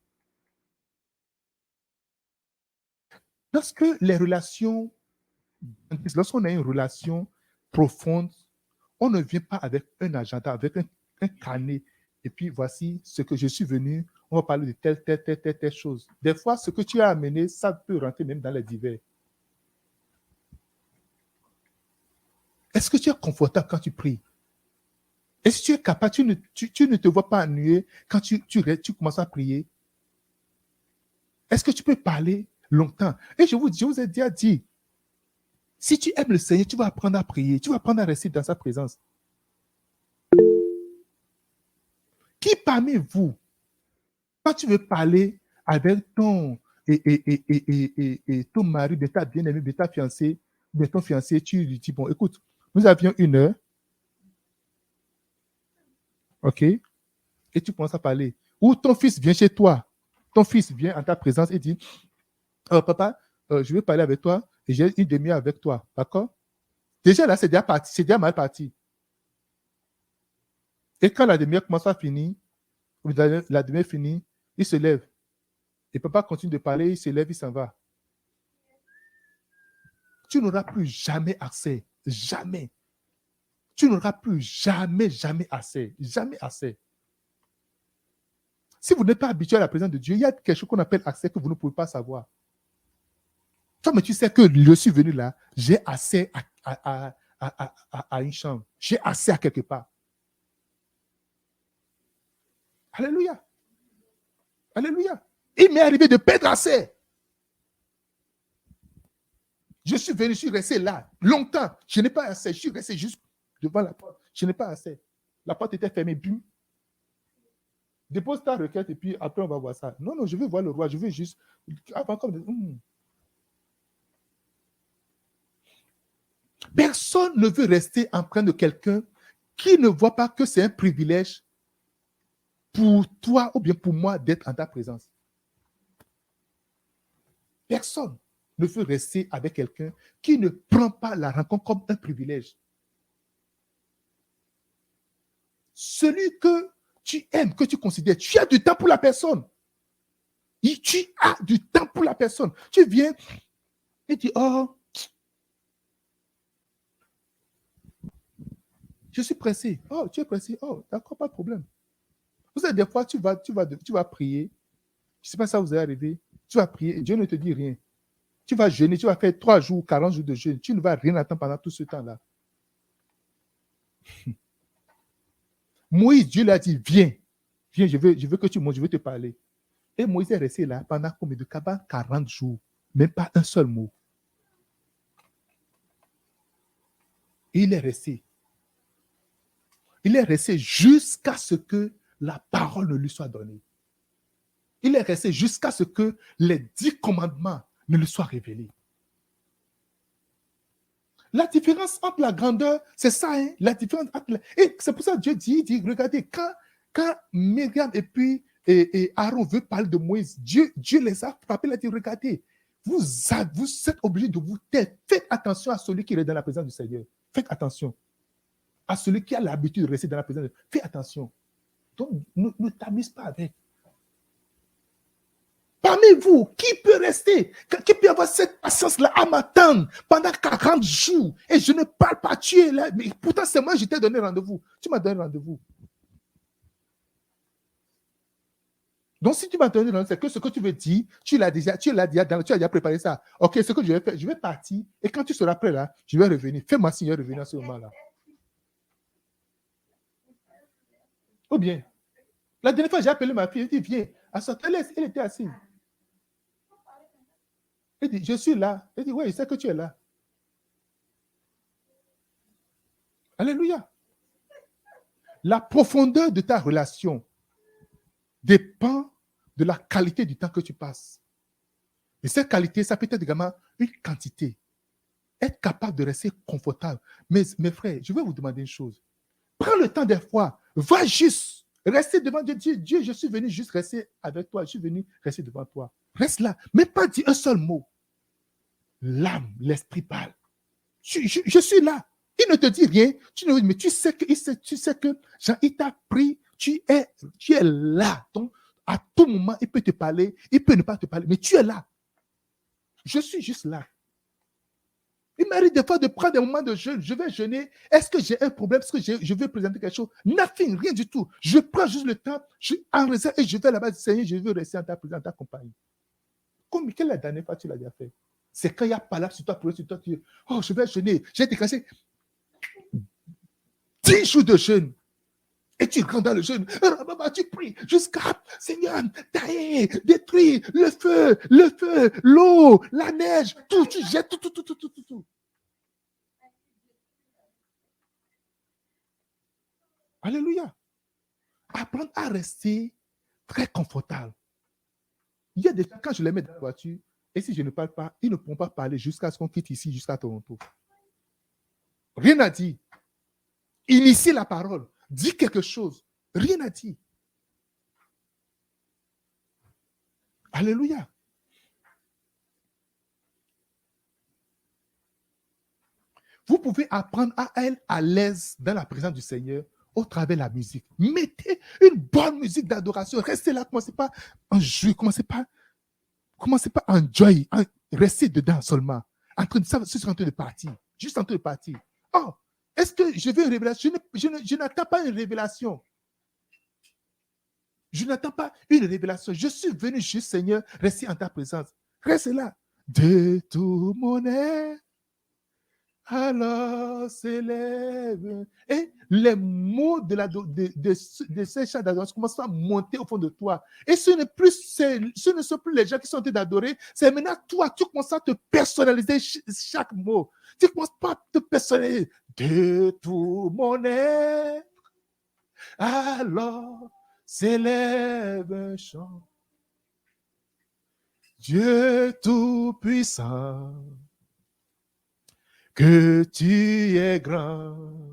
Lorsque les relations, lorsqu'on a une relation profonde, on ne vient pas avec un agenda, avec un carnet. Et puis, voici ce que je suis venu. On va parler de telle chose. Des fois, ce que tu as amené, ça peut rentrer même dans les divers. Est-ce que tu es confortable quand tu pries? Est-ce que tu es capable, tu ne te vois pas ennuyer quand tu commences à prier? Est-ce que tu peux parler longtemps? Et je vous ai déjà dit, si tu aimes le Seigneur, tu vas apprendre à prier, tu vas apprendre à rester dans sa présence. Qui parmi vous, quand tu veux parler avec ton mari, de ta bien-aimée, de ta fiancée, de ton fiancé, tu lui dis, bon, écoute, nous avions 1 heure. OK? Et tu commences à parler. Ou ton fils vient chez toi. Ton fils vient en ta présence et dit, papa, je veux parler avec toi et j'ai 1 demi-heure avec toi. D'accord? Déjà là, c'est déjà mal parti. Et quand la demi-heure commence à finir, la demi-heure finit, il se lève. Et papa continue de parler, il se lève, il s'en va. Tu n'auras plus jamais accès. Jamais. Tu n'auras plus jamais assez. Jamais assez. Si vous n'êtes pas habitué à la présence de Dieu, il y a quelque chose qu'on appelle accès que vous ne pouvez pas savoir. Toi, mais tu sais que je suis venu là, j'ai accès à une chambre. J'ai accès à quelque part. Alléluia. Alléluia. Il m'est arrivé de perdre accès. Je suis venu, je suis resté là longtemps. Je n'ai pas assez. Je suis resté juste devant la porte. Je n'ai pas assez. La porte était fermée. Bim. Dépose ta requête et puis après on va voir ça. Non, non, je veux voir le roi. Je veux juste. Avant comme. Personne ne veut rester empreint de quelqu'un qui ne voit pas que c'est un privilège pour toi ou bien pour moi d'être en ta présence. Personne ne veut rester avec quelqu'un qui ne prend pas la rencontre comme un privilège. Celui que tu aimes, que tu considères, tu as du temps pour la personne. Tu as du temps pour la personne. Tu viens et tu dis, oh, je suis pressé. Oh, tu es pressé. Oh, d'accord, pas de problème. Vous savez, des fois, tu vas prier. Je ne sais pas si ça vous est arrivé. Tu vas prier et Dieu ne te dit rien. Tu vas jeûner, tu vas faire 3 jours, 40 jours de jeûne. Tu ne vas rien attendre pendant tout ce temps-là. Moïse, Dieu lui a dit, viens, je veux que tu montes, je veux te parler. Et Moïse est resté là pendant combien de 40 jours, même pas un seul mot. Et il est resté. Il est resté jusqu'à ce que la parole ne lui soit donnée. Il est resté jusqu'à ce que les 10 commandements ne lui soient révélés. La différence entre la grandeur, c'est ça, hein? La différence entre et c'est pour ça que Dieu dit, regardez, quand Myriam et puis Aaron veulent parler de Moïse, Dieu les a frappés, il a dit, regardez, vous êtes obligés de vous taire. Faites attention à celui qui est dans la présence du Seigneur. Faites attention à celui qui a l'habitude de rester dans la présence. Faites attention. Donc, ne t'amuse pas avec. Parmi vous, qui peut rester, qui peut avoir cette patience-là à m'attendre pendant 40 jours et je ne parle pas, tu es là, mais pourtant c'est moi, je t'ai donné rendez-vous. Tu m'as donné rendez-vous. Donc si tu m'as donné rendez-vous, c'est que ce que tu veux dire, tu as déjà préparé ça. Ok, ce que je vais faire, je vais partir et quand tu seras prêt là, je vais revenir. Fais-moi signe de revenir à ce moment-là. Ou bien, la dernière fois j'ai appelé ma fille, elle dit viens. Elle était assise. Elle dit, je suis là. Elle dit, oui, je sais que tu es là. Alléluia. La profondeur de ta relation dépend de la qualité du temps que tu passes. Et cette qualité, ça peut être également une quantité. Être capable de rester confortable. Mais mes frères, je vais vous demander une chose. Prends le temps des fois. Va juste. Rester devant Dieu. Dieu, je suis venu juste rester avec toi. Je suis venu rester devant toi. Reste là. Mais pas dire un seul mot. L'âme, l'esprit parle. Je suis là. Il ne te dit rien. Mais tu sais que Jean, il t'a pris. Tu es là. Donc, à tout moment, il peut te parler. Il peut ne pas te parler. Mais tu es là. Je suis juste là. Il m'arrive des fois de prendre des moments de jeûne. Je vais jeûner. Est-ce que j'ai un problème? Est-ce que je veux présenter quelque chose? Nothing, rien du tout. Je prends juste le temps. Je suis en réserve et je vais là-bas. Seigneur, je veux rester en ta présence, en ta compagnie. Quelle est la dernière fois que tu l'as déjà fait? C'est quand il y a palabre sur toi, pour sur toi, tu dis, oh, je vais jeûner. J'ai déclenché 10 jours de jeûne. Et tu rentres dans le jeûne. Tu pries jusqu'à, Seigneur, tailler, détruire le feu, l'eau, la neige, tout. Tu jettes tout. Alléluia. Apprendre à rester très confortable. Il y a des gens, quand je les mets dans la voiture, et si je ne parle pas, ils ne pourront pas parler jusqu'à ce qu'on quitte ici, jusqu'à Toronto. Rien à dire. Initie la parole. Dis quelque chose. Rien à dire. Alléluia. Vous pouvez apprendre à être à l'aise dans la présence du Seigneur au travers de la musique. Mettez une bonne musique d'adoration. Restez là. Commencez pas en jouer. Commencez pas en joy. Restez dedans seulement. Je suis en train de partir. Juste en train de partir. Oh, est-ce que je veux une révélation? Je n'attends pas une révélation. Je n'attends pas une révélation. Je suis venu juste, Seigneur, rester en ta présence. Reste là. De tout mon être, Alors s'élève. Et les mots de ces chants d'adoration commencent à monter au fond de toi. Et ce ne sont plus les gens qui sont en train d'adorer, c'est maintenant toi, tu commences à te personnaliser chaque mot. Tu commences pas à te personnaliser de tout mon être. Alors s'élève un chant. Dieu Tout-Puissant, que tu es grand,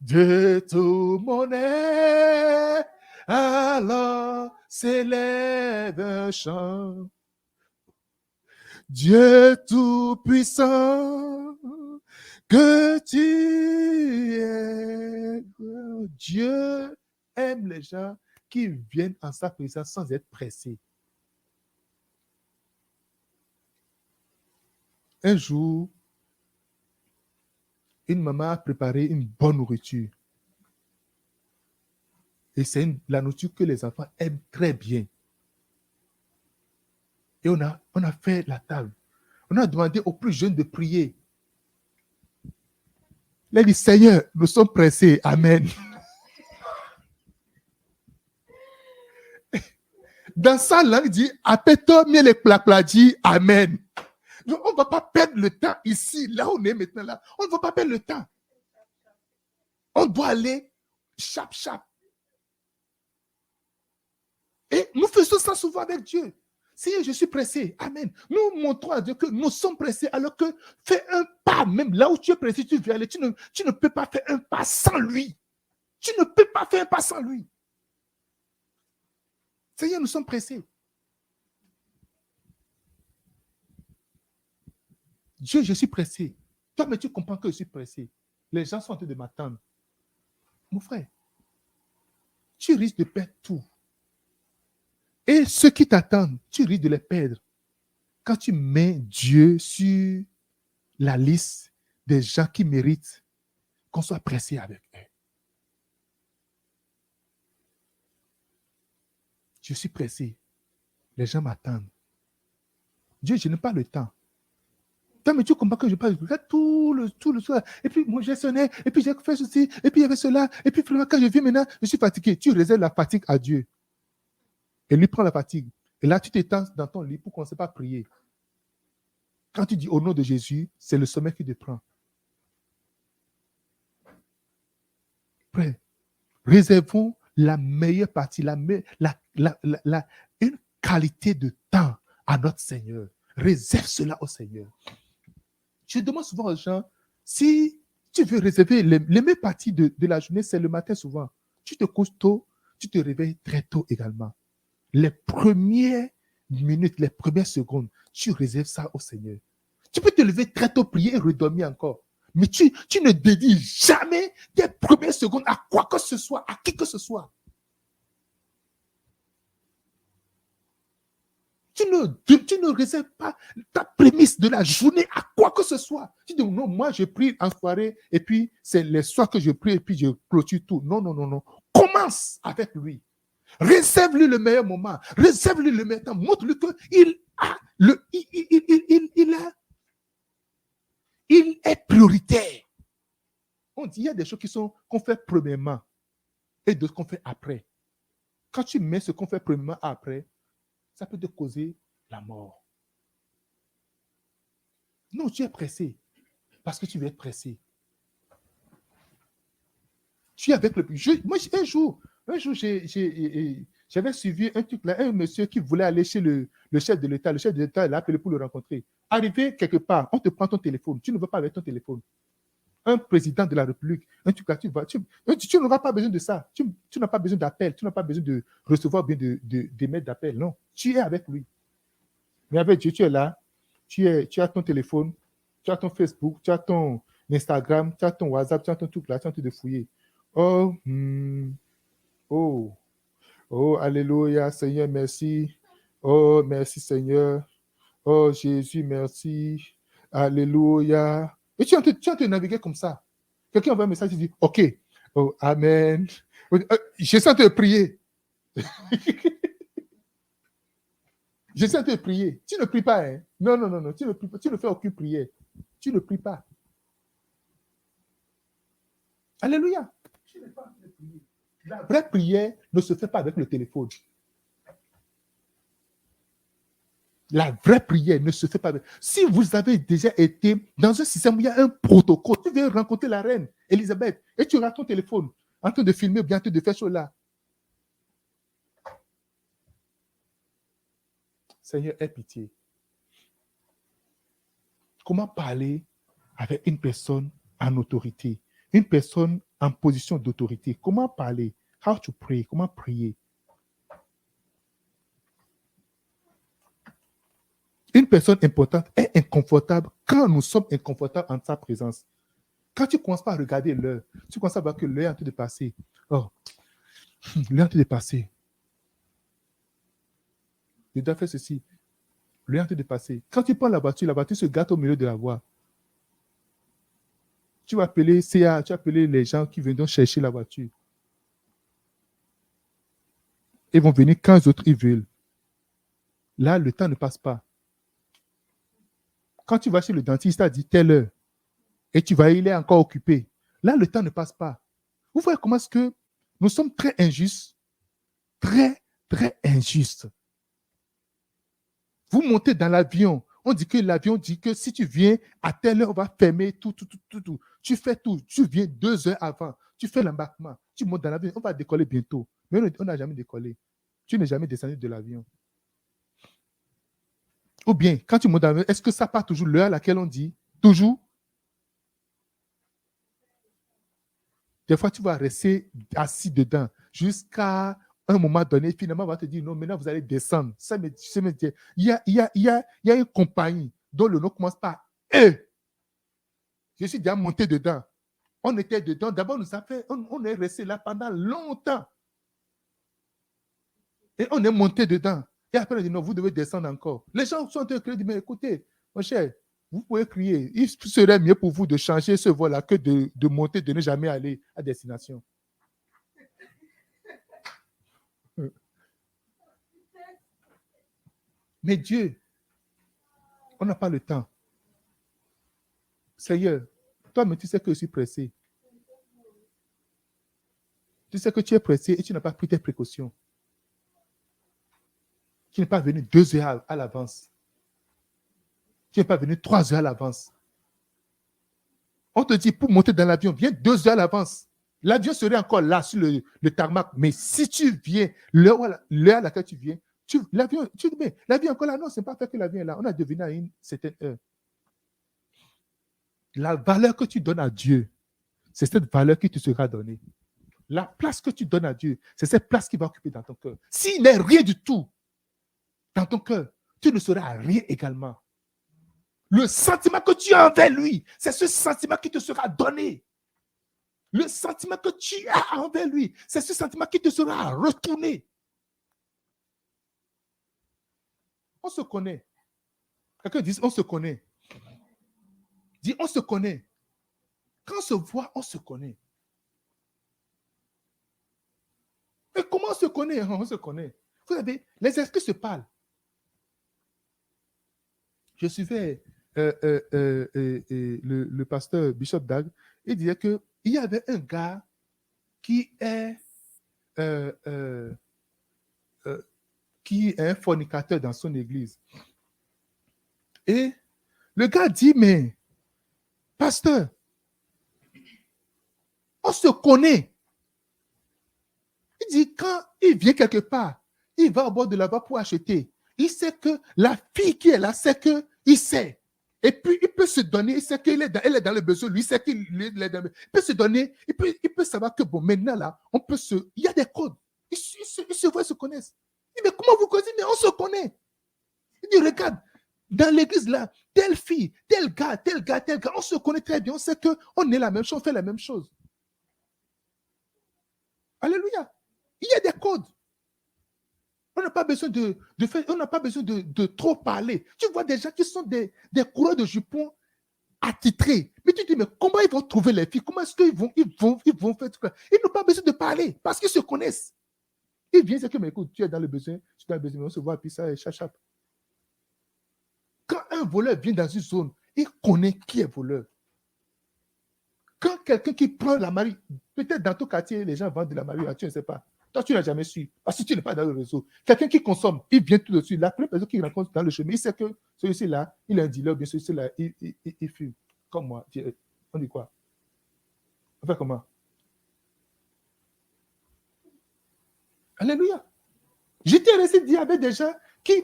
de tout mon être, alors s'élève un chant. Dieu Tout-Puissant, que tu es grand. Dieu aime les gens qui viennent en sa présence sans être pressés. Un jour, une maman a préparé une bonne nourriture. Et c'est la nourriture que les enfants aiment très bien. Et on a fait la table. On a demandé aux plus jeunes de prier. Il a dit, Seigneur, nous sommes pressés. Amen. Dans sa langue, il dit, appelle-toi mieux les plapladis. Amen. Donc, on ne va pas perdre le temps ici, là où on est maintenant là. On ne va pas perdre le temps. On doit aller chap. Et nous faisons ça souvent avec Dieu. Seigneur, je suis pressé. Amen. Nous montrons à Dieu que nous sommes pressés, alors que fais un pas, même là où tu es pressé, tu veux aller. Tu ne peux pas faire un pas sans lui. Tu ne peux pas faire un pas sans lui. Seigneur, nous sommes pressés. Dieu, je suis pressé. Toi, mais tu comprends que je suis pressé. Les gens sont en train de m'attendre. Mon frère, tu risques de perdre tout. Et ceux qui t'attendent, tu risques de les perdre. Quand tu mets Dieu sur la liste des gens qui méritent qu'on soit pressé avec eux. Je suis pressé. Les gens m'attendent. Dieu, je n'ai pas le temps. Toi, mais tu comprends que je parle tout le soir. Et puis, moi, j'ai sonné. Et puis, j'ai fait ceci. Et puis, il y avait cela. Et puis, quand je viens maintenant, je suis fatigué. Tu réserves la fatigue à Dieu. Et lui prend la fatigue. Et là, tu t'étends dans ton lit pour qu'on ne sait pas prier. Quand tu dis au nom de Jésus, c'est le sommeil qui te prend. Prêt. Réservons la meilleure partie, une qualité de temps à notre Seigneur. Réserve cela au Seigneur. Je demande souvent aux gens, si tu veux réserver les meilleures parties de la journée, c'est le matin souvent. Tu te couches tôt, tu te réveilles très tôt également. Les premières minutes, les premières secondes, tu réserves ça au Seigneur. Tu peux te lever très tôt, prier et redormir encore. Mais tu ne dédies jamais tes premières secondes à quoi que ce soit, à qui que ce soit. Tu ne réserves pas ta prémisse de la journée à quoi que ce soit. Tu dis, non, moi je prie en soirée et puis c'est les soirs que je prie et puis je clôture tout. Non. Commence avec lui. Réserve-lui le meilleur moment. Réserve-lui le meilleur temps. Montre-lui qu'il il est prioritaire. On dit, il y a des choses qu'on fait premièrement et d'autres qu'on fait après. Quand tu mets ce qu'on fait premièrement après, ça peut te causer la mort. Non, tu es pressé parce que tu veux être pressé. Tu es avec le... Moi, un jour, j'avais suivi un truc là, un monsieur qui voulait aller chez le chef de l'État. Le chef de l'État l'a appelé pour le rencontrer. Arrivé quelque part, on te prend ton téléphone. Tu ne vas pas avec ton téléphone. Un président de la République, un truc là, tu n'auras pas besoin de ça. Tu n'as pas besoin d'appel. Tu n'as pas besoin de recevoir bien d'émettre d'appel. Non, tu es avec lui. Mais avec Dieu, tu es là. Tu as ton téléphone, tu as ton Facebook, tu as ton Instagram, tu as ton WhatsApp, tu as ton truc là, tu es en train de fouiller. Oh, alléluia, Seigneur, merci. Oh, merci, Seigneur. Oh, Jésus, merci. Alléluia. Et tu es en train de naviguer comme ça. Quelqu'un envoie un message, il dit, OK. Oh, Amen. Je suis en train de prier. Je suis en train de prier. Tu ne pries pas, hein? Non. Tu ne pries pas. Tu ne fais aucune prière. tu ne pries pas. Alléluia. La vraie prière ne se fait pas avec le téléphone. La vraie prière ne se fait pas avec... Si vous avez déjà été dans un système où il y a un protocole, tu viens rencontrer la reine Elisabeth et tu regardes ton téléphone en train de filmer ou bien en train de faire cela. Seigneur, aie pitié. Comment parler avec une personne en autorité, une personne en position d'autorité? Comment parler? How to pray? Comment prier? Une personne importante est inconfortable quand nous sommes inconfortables en sa présence. Quand tu commences pas à regarder l'heure, tu commences à voir que l'heure est en train de passer. Oh, l'heure est en train de passer. Je dois faire ceci. L'heure est en train de passer. Quand tu prends la voiture se gâte au milieu de la voie. Tu vas appeler CA, tu vas appeler les gens qui viendront chercher la voiture. Ils vont venir quand les autres ils veulent. Là, le temps ne passe pas. Quand tu vas chez le dentiste, tu as dit telle heure, et tu vas, il est encore occupé. Là, le temps ne passe pas. Vous voyez comment est-ce que nous sommes très injustes, très, très injustes. Vous montez dans l'avion, on dit que l'avion dit que si tu viens à telle heure, on va fermer tout. Tu fais tout, tu viens 2 heures avant, tu fais l'embarquement, tu montes dans l'avion, on va décoller bientôt. Mais on n'a jamais décollé. Tu n'es jamais descendu de l'avion. Ou bien, quand tu montes dans l'avion, est-ce que ça part toujours l'heure à laquelle on dit? Toujours? Des fois, tu vas rester assis dedans jusqu'à un moment donné. Finalement, on va te dire, non, maintenant, vous allez descendre. Il y a une compagnie dont le nom commence par E. Je suis déjà monté dedans. On était dedans. D'abord, on est resté là pendant longtemps. Et on est monté dedans. Et après, on dit, non, vous devez descendre encore. Les gens sont en train de crier, mais écoutez, mon cher, vous pouvez crier. Il serait mieux pour vous de changer ce vol-là que de monter, de ne jamais aller à destination. Mais Dieu, on n'a pas le temps. Seigneur, toi-même, tu sais que je suis pressé. Tu sais que tu es pressé et tu n'as pas pris tes précautions. Tu n'es pas venu 2 heures à l'avance. Tu n'es pas venu 3 heures à l'avance. On te dit, pour monter dans l'avion, viens 2 heures à l'avance. L'avion serait encore là sur le tarmac. Mais si tu viens, l'heure à laquelle tu viens, l'avion est encore là. Non, ce n'est pas fait que l'avion est là. On a deviné à une certaine heure. La valeur que tu donnes à Dieu, c'est cette valeur qui te sera donnée. La place que tu donnes à Dieu, c'est cette place qui va occuper dans ton cœur. S'il n'est rien du tout dans ton cœur, tu ne seras rien également. Le sentiment que tu as envers lui, c'est ce sentiment qui te sera donné. Le sentiment que tu as envers lui, c'est ce sentiment qui te sera retourné. On se connaît. Quelqu'un dit, on se connaît. Dis, on se connaît. Quand on se voit, on se connaît. Mais comment on se connaît? On se connaît. Vous savez, les esprits se parlent. Je suivais le pasteur Bishop Dag. Il disait qu'il y avait un gars qui est un fornicateur dans son église. Et le gars dit, mais pasteur, on se connaît. Il dit, quand il vient quelque part, il va au bord de là-bas pour acheter. Il sait que la fille qui est là, sait qu'il sait. Et puis, il peut se donner, il sait qu'elle est dans le besoin, lui sait qu'il est dans le besoin. Il peut se donner, il peut savoir que, bon, maintenant, là, il y a des codes. Ils se voient, ils se connaissent. Il dit, mais comment vous connaissez? Mais on se connaît. Il dit, regarde, dans l'église, là, telle fille, tel gars, on se connaît très bien. On sait qu'on est la même chose, on fait la même chose. Alléluia. Il y a des codes. On n'a pas besoin de faire, on n'a pas besoin de trop parler. Tu vois des gens qui sont des coureurs de jupons attitrés. Mais tu te dis, mais comment ils vont trouver les filles? Comment est-ce qu'ils vont faire tout ça? Ils n'ont pas besoin de parler parce qu'ils se connaissent. Ils viennent, c'est que, mais écoute, tu es dans le besoin, tu es dans le besoin, on se voit, puis ça échappe. Quand un voleur vient dans une zone Il connaît qui est voleur. Quand quelqu'un qui prend la marijuana, peut-être dans ton quartier, les gens vendent de la marijuana, tu ne sais pas. Toi, tu n'as jamais su, parce que tu n'es pas dans le réseau. Quelqu'un qui consomme, il vient tout de suite. La première personne qu'il rencontre dans le chemin, il sait que celui-ci-là, il est un dealer, bien celui-ci-là, il fume. Comme moi. On dit quoi? On fait comment? Alléluia. J'étais resté dire avec des gens qui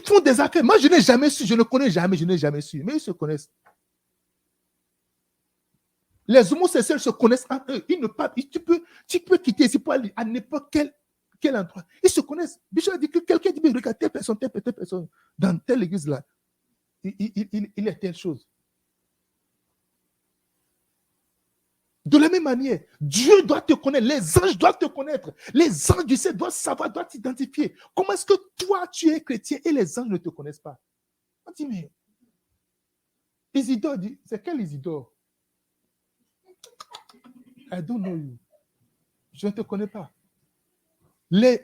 font des affaires. Moi, je n'ai jamais su, je ne connais jamais, je n'ai jamais su. Mais ils se connaissent. Les homosexuels se connaissent entre eux. Tu peux quitter ici pour aller à n'importe quel endroit. Ils se connaissent. Bishop a dit que quelqu'un dit, mais regarde, telle personne, dans telle église là, il est telle chose. De la même manière, Dieu doit te connaître, les anges doivent te connaître, les anges du ciel doivent savoir, doivent t'identifier. Comment est-ce que toi, tu es chrétien et les anges ne te connaissent pas? On dit, mais Isidore dit, c'est quel Isidore? I don't know you. Je ne te connais pas. Les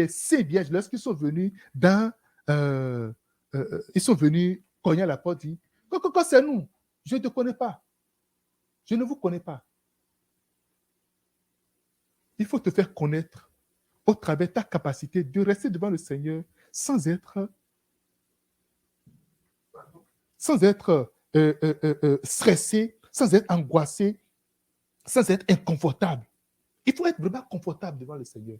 saints vierges, lorsqu'ils sont venus ils sont venus cogner à la porte, dit, quand c'est nous, je ne te connais pas. Je ne vous connais pas. Il faut te faire connaître au travers de ta capacité de rester devant le Seigneur sans être stressé, sans être angoissé, sans être inconfortable. Il faut être vraiment confortable devant le Seigneur.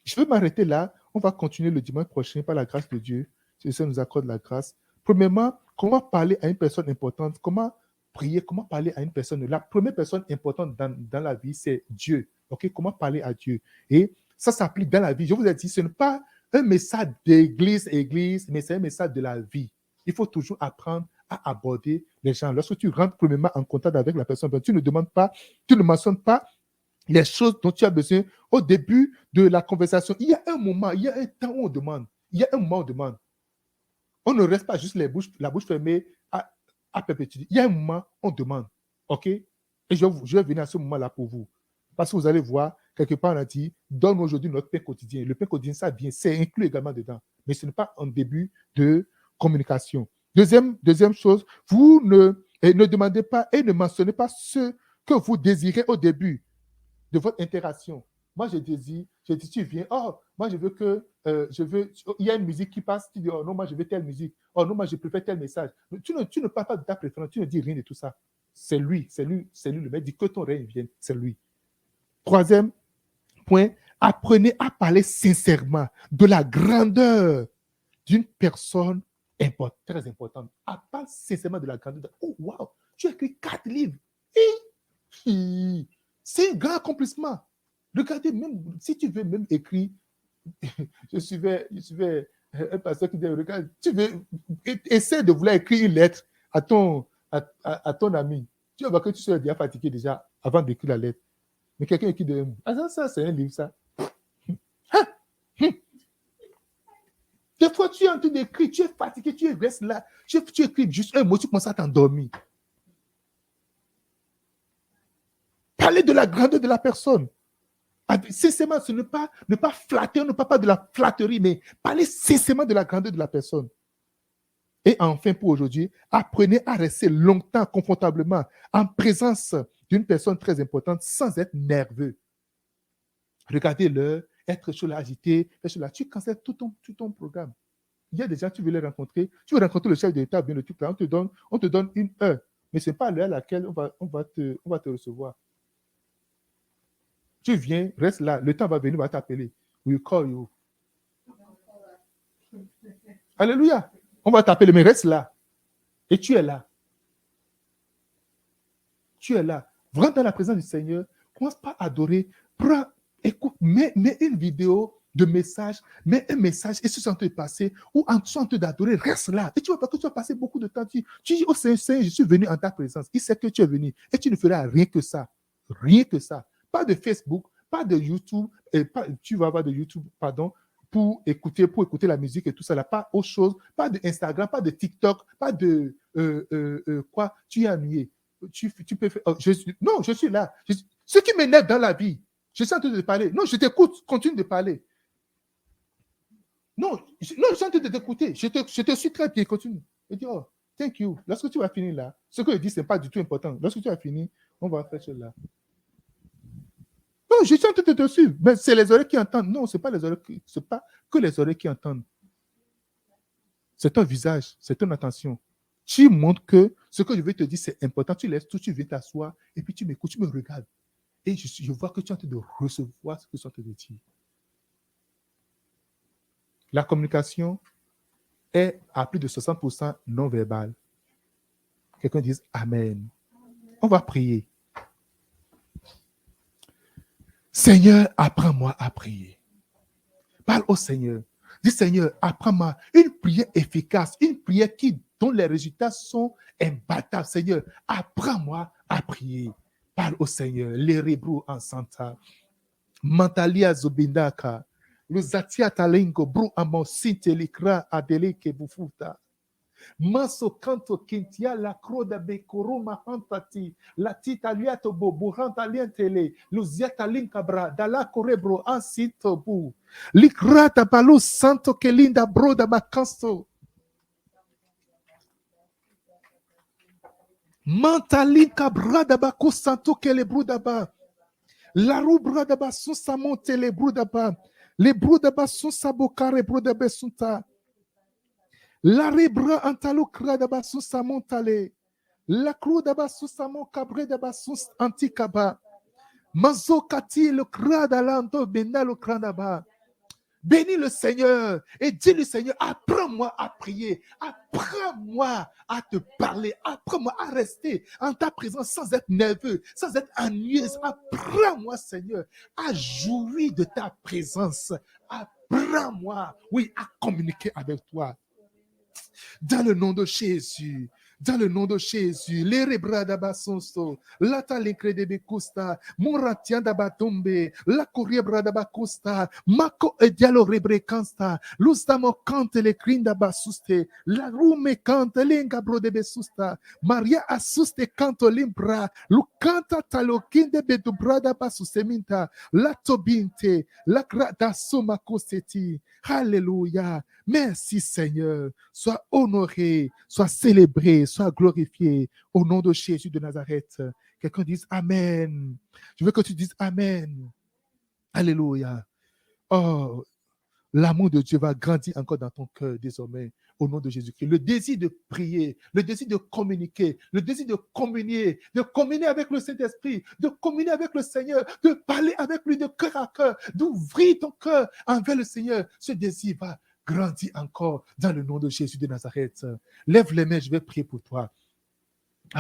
Je vais m'arrêter là. On va continuer le dimanche prochain par la grâce de Dieu. Si le Seigneur nous accorde la grâce. Premièrement, comment parler à une personne importante? Comment prier? Comment parler à une personne? La première personne importante dans la vie, c'est Dieu. Okay? Comment parler à Dieu? Et ça s'applique dans la vie. Je vous ai dit, ce n'est pas un message d'église, mais c'est un message de la vie. Il faut toujours apprendre à aborder les gens. Lorsque tu rentres premièrement en contact avec la personne, tu ne demandes pas, tu ne mentionnes pas les choses dont tu as besoin au début de la conversation. Il y a un moment, il y a un temps où on demande. Il y a un moment où on demande. On ne reste pas juste la bouche fermée à perpétuité. Il y a un moment où on demande. OK? Et je vais venir à ce moment-là pour vous. Parce que vous allez voir, quelque part, on a dit, donne aujourd'hui notre pain quotidien. Le pain quotidien, ça vient, c'est inclus également dedans. Mais ce n'est pas un début de communication. Deuxième chose, vous ne demandez pas et ne mentionnez pas ce que vous désirez au début de votre interaction. Moi, je dis, tu viens, oh, moi, je veux il y a une musique qui passe, tu dis, oh non, moi, je veux telle musique, oh non, moi, je préfère tel message. Tu ne parles pas de ta préférence, tu ne dis rien de tout ça. C'est lui le maître, dit que ton règne vienne, c'est lui. Troisième point, apprenez à parler sincèrement de la grandeur d'une personne très importante. Parle sincèrement de la grandeur. Oh, wow, tu as écrit 4 livres. C'est un grand accomplissement. Regardez, même si tu veux même écrire, je suivais un pasteur qui disait, regarde, essaie de vouloir écrire une lettre à ton ami. Tu vas voir que tu seras déjà fatigué déjà avant d'écrire la lettre. Mais quelqu'un écrit de ça, c'est un livre, ça. Des fois, tu es en train d'écrire, tu es fatigué, tu restes là, tu écris juste un mot, tu commences à t'endormir. Parler de la grandeur de la personne. Sincèrement, ce n'est pas ne pas flatter, on ne parle pas de la flatterie, mais parler sincèrement de la grandeur de la personne. Et enfin, pour aujourd'hui, apprenez à rester longtemps, confortablement, en présence d'une personne très importante sans être nerveux. Regardez-le, être chaud, agité, tu cancelles tout ton programme. Il y a des gens, tu veux les rencontrer, tu veux rencontrer le chef de l'État, bien le truc là, on te donne une heure, mais ce n'est pas l'heure à laquelle on va te recevoir. Tu viens, reste là, le temps va venir, on va t'appeler. We call you. Alléluia. On va t'appeler, mais reste là. Et tu es là. Tu es là. Rentre dans la présence du Seigneur. Commence pas à adorer. Prends, écoute, mets une vidéo de message, mets un message et ce sont en train de passer ou en train d'adorer, reste là. Et tu vois pas que tu vas passer beaucoup de temps. Tu dis au Seigneur, je suis venu en ta présence. Il sait que tu es venu et tu ne feras rien que ça. Rien que ça. Pas de Facebook, pas de YouTube, tu vas avoir de YouTube, pardon, pour écouter la musique et tout ça, là, pas autre chose, pas de Instagram, pas de TikTok, pas de quoi, tu es ennuyé. Tu peux faire. Je suis là. Ce qui m'énerve dans la vie, je suis en train de parler. Non, je t'écoute, continue de parler. Non, je suis en train de t'écouter. Je te suis très bien. Continue. Je dis, oh, thank you. Lorsque tu vas finir là, ce que je dis, ce n'est pas du tout important. Lorsque tu vas finir, on va faire cela. Non, je suis en train de te suivre. Mais c'est les oreilles qui entendent. Non, ce n'est pas les oreilles c'est pas que les oreilles qui entendent. C'est ton visage, c'est ton attention. Tu montres que ce que je vais te dire, c'est important. Tu laisses tout, tu viens t'asseoir et puis tu m'écoutes, tu me regardes. Et je vois que tu es en train de recevoir ce que je suis en train de dire. La communication est à plus de 60% non verbale. Quelqu'un dise Amen. On va prier. Seigneur, apprends-moi à prier. Parle au Seigneur. Dis Seigneur, apprends-moi une prière efficace, une prière dont les résultats sont imbattables. Seigneur, apprends-moi à prier. Parle au Seigneur. Les rebru en santa. Mantalia zobindaka. Luzatia talengo bru amo sintelikra adele kebufuta. Manso canto kintia la croda bekoruma hantati la tita liato bobu hanta lientele luziata linkabra dalla corebro ansito bu likrata balu santo kelinda broda bakansto mantalinka brada baku santo kele bruda ba la rubrada ba sun samonte le bruda ba le bruda ba sun sabokare bruda besunta. La rebra antalo krada basu samontale. La cruda basu samon cabre de basu antikaba. Mazo kati le krada lando benalo kranaba. Bénis le Seigneur et dis-lui Seigneur, apprends-moi à prier, apprends-moi à te parler, apprends-moi à rester en ta présence sans être nerveux, sans être ennuyeux. Apprends-moi Seigneur à jouir de ta présence. Apprends-moi, oui, à communiquer avec toi. Dans le nom de Jésus. Dans le nom de Jésus, les rebrada basonso, la talecrede de costa, moratia da batombe, la corriebra da bacosta, mako e dialo rebrecansta, lustamo cante le crinda basuste, la rume cante lenga bro de besusta, Maria asuste canto limbra, lucanta talokinde bedubrada basuseminta, la tobinte, la grada soma costeti. Alléluia. Merci Seigneur. Sois honoré, sois célébré, sois glorifié au nom de Jésus de Nazareth. Quelqu'un dise Amen. Je veux que tu dises Amen. Alléluia. Oh, l'amour de Dieu va grandir encore dans ton cœur désormais au nom de Jésus-Christ. Le désir de prier, le désir de communiquer, le désir de communier avec le Saint-Esprit, de communier avec le Seigneur, de parler avec lui de cœur à cœur, d'ouvrir ton cœur envers le Seigneur. Ce désir va grandir encore dans le nom de Jésus de Nazareth. Lève les mains, je vais prier pour toi.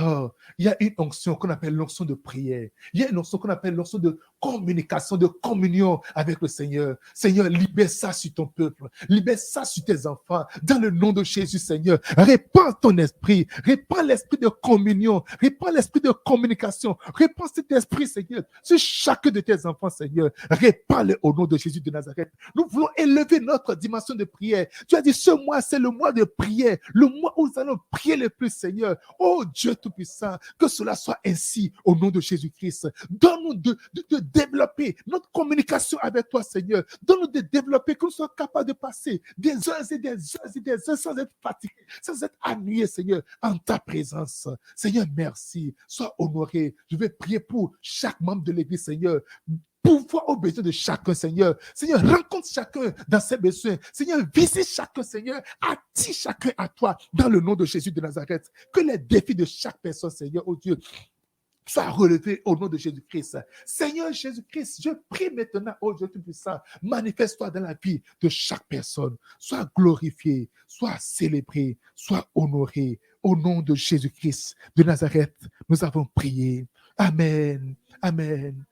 Oh, il y a une onction qu'on appelle l'onction de prière. Il y a une onction qu'on appelle l'onction de communication, de communion avec le Seigneur. Seigneur, libère ça sur ton peuple. Libère ça sur tes enfants. Dans le nom de Jésus, Seigneur, répands ton esprit. Répands l'esprit de communion. Répands l'esprit de communication. Répands cet esprit, Seigneur, sur chacun de tes enfants, Seigneur. Répands-le au nom de Jésus de Nazareth. Nous voulons élever notre dimension de prière. Tu as dit, ce mois, c'est le mois de prière. Le mois où nous allons prier le plus, Seigneur. Oh Dieu Tout-Puissant, que cela soit ainsi au nom de Jésus-Christ. Donne-nous de développer notre communication avec toi, Seigneur. Donne-nous de développer, que nous soyons capables de passer des heures et des heures et des heures sans être fatigués, sans être ennuyés, Seigneur, en ta présence. Seigneur, merci. Sois honoré. Je vais prier pour chaque membre de l'Église, Seigneur. Pouvoir aux besoins de chacun, Seigneur. Seigneur, rencontre chacun dans ses besoins. Seigneur, visite chacun, Seigneur. Attire chacun à toi dans le nom de Jésus de Nazareth. Que les défis de chaque personne, Seigneur, oh Dieu, soient relevés au nom de Jésus-Christ. Seigneur Jésus-Christ, je prie maintenant, oh Dieu Tout-Puissant, manifeste-toi dans la vie de chaque personne. Sois glorifié, sois célébré, sois honoré. Au nom de Jésus-Christ de Nazareth, nous avons prié. Amen. Amen.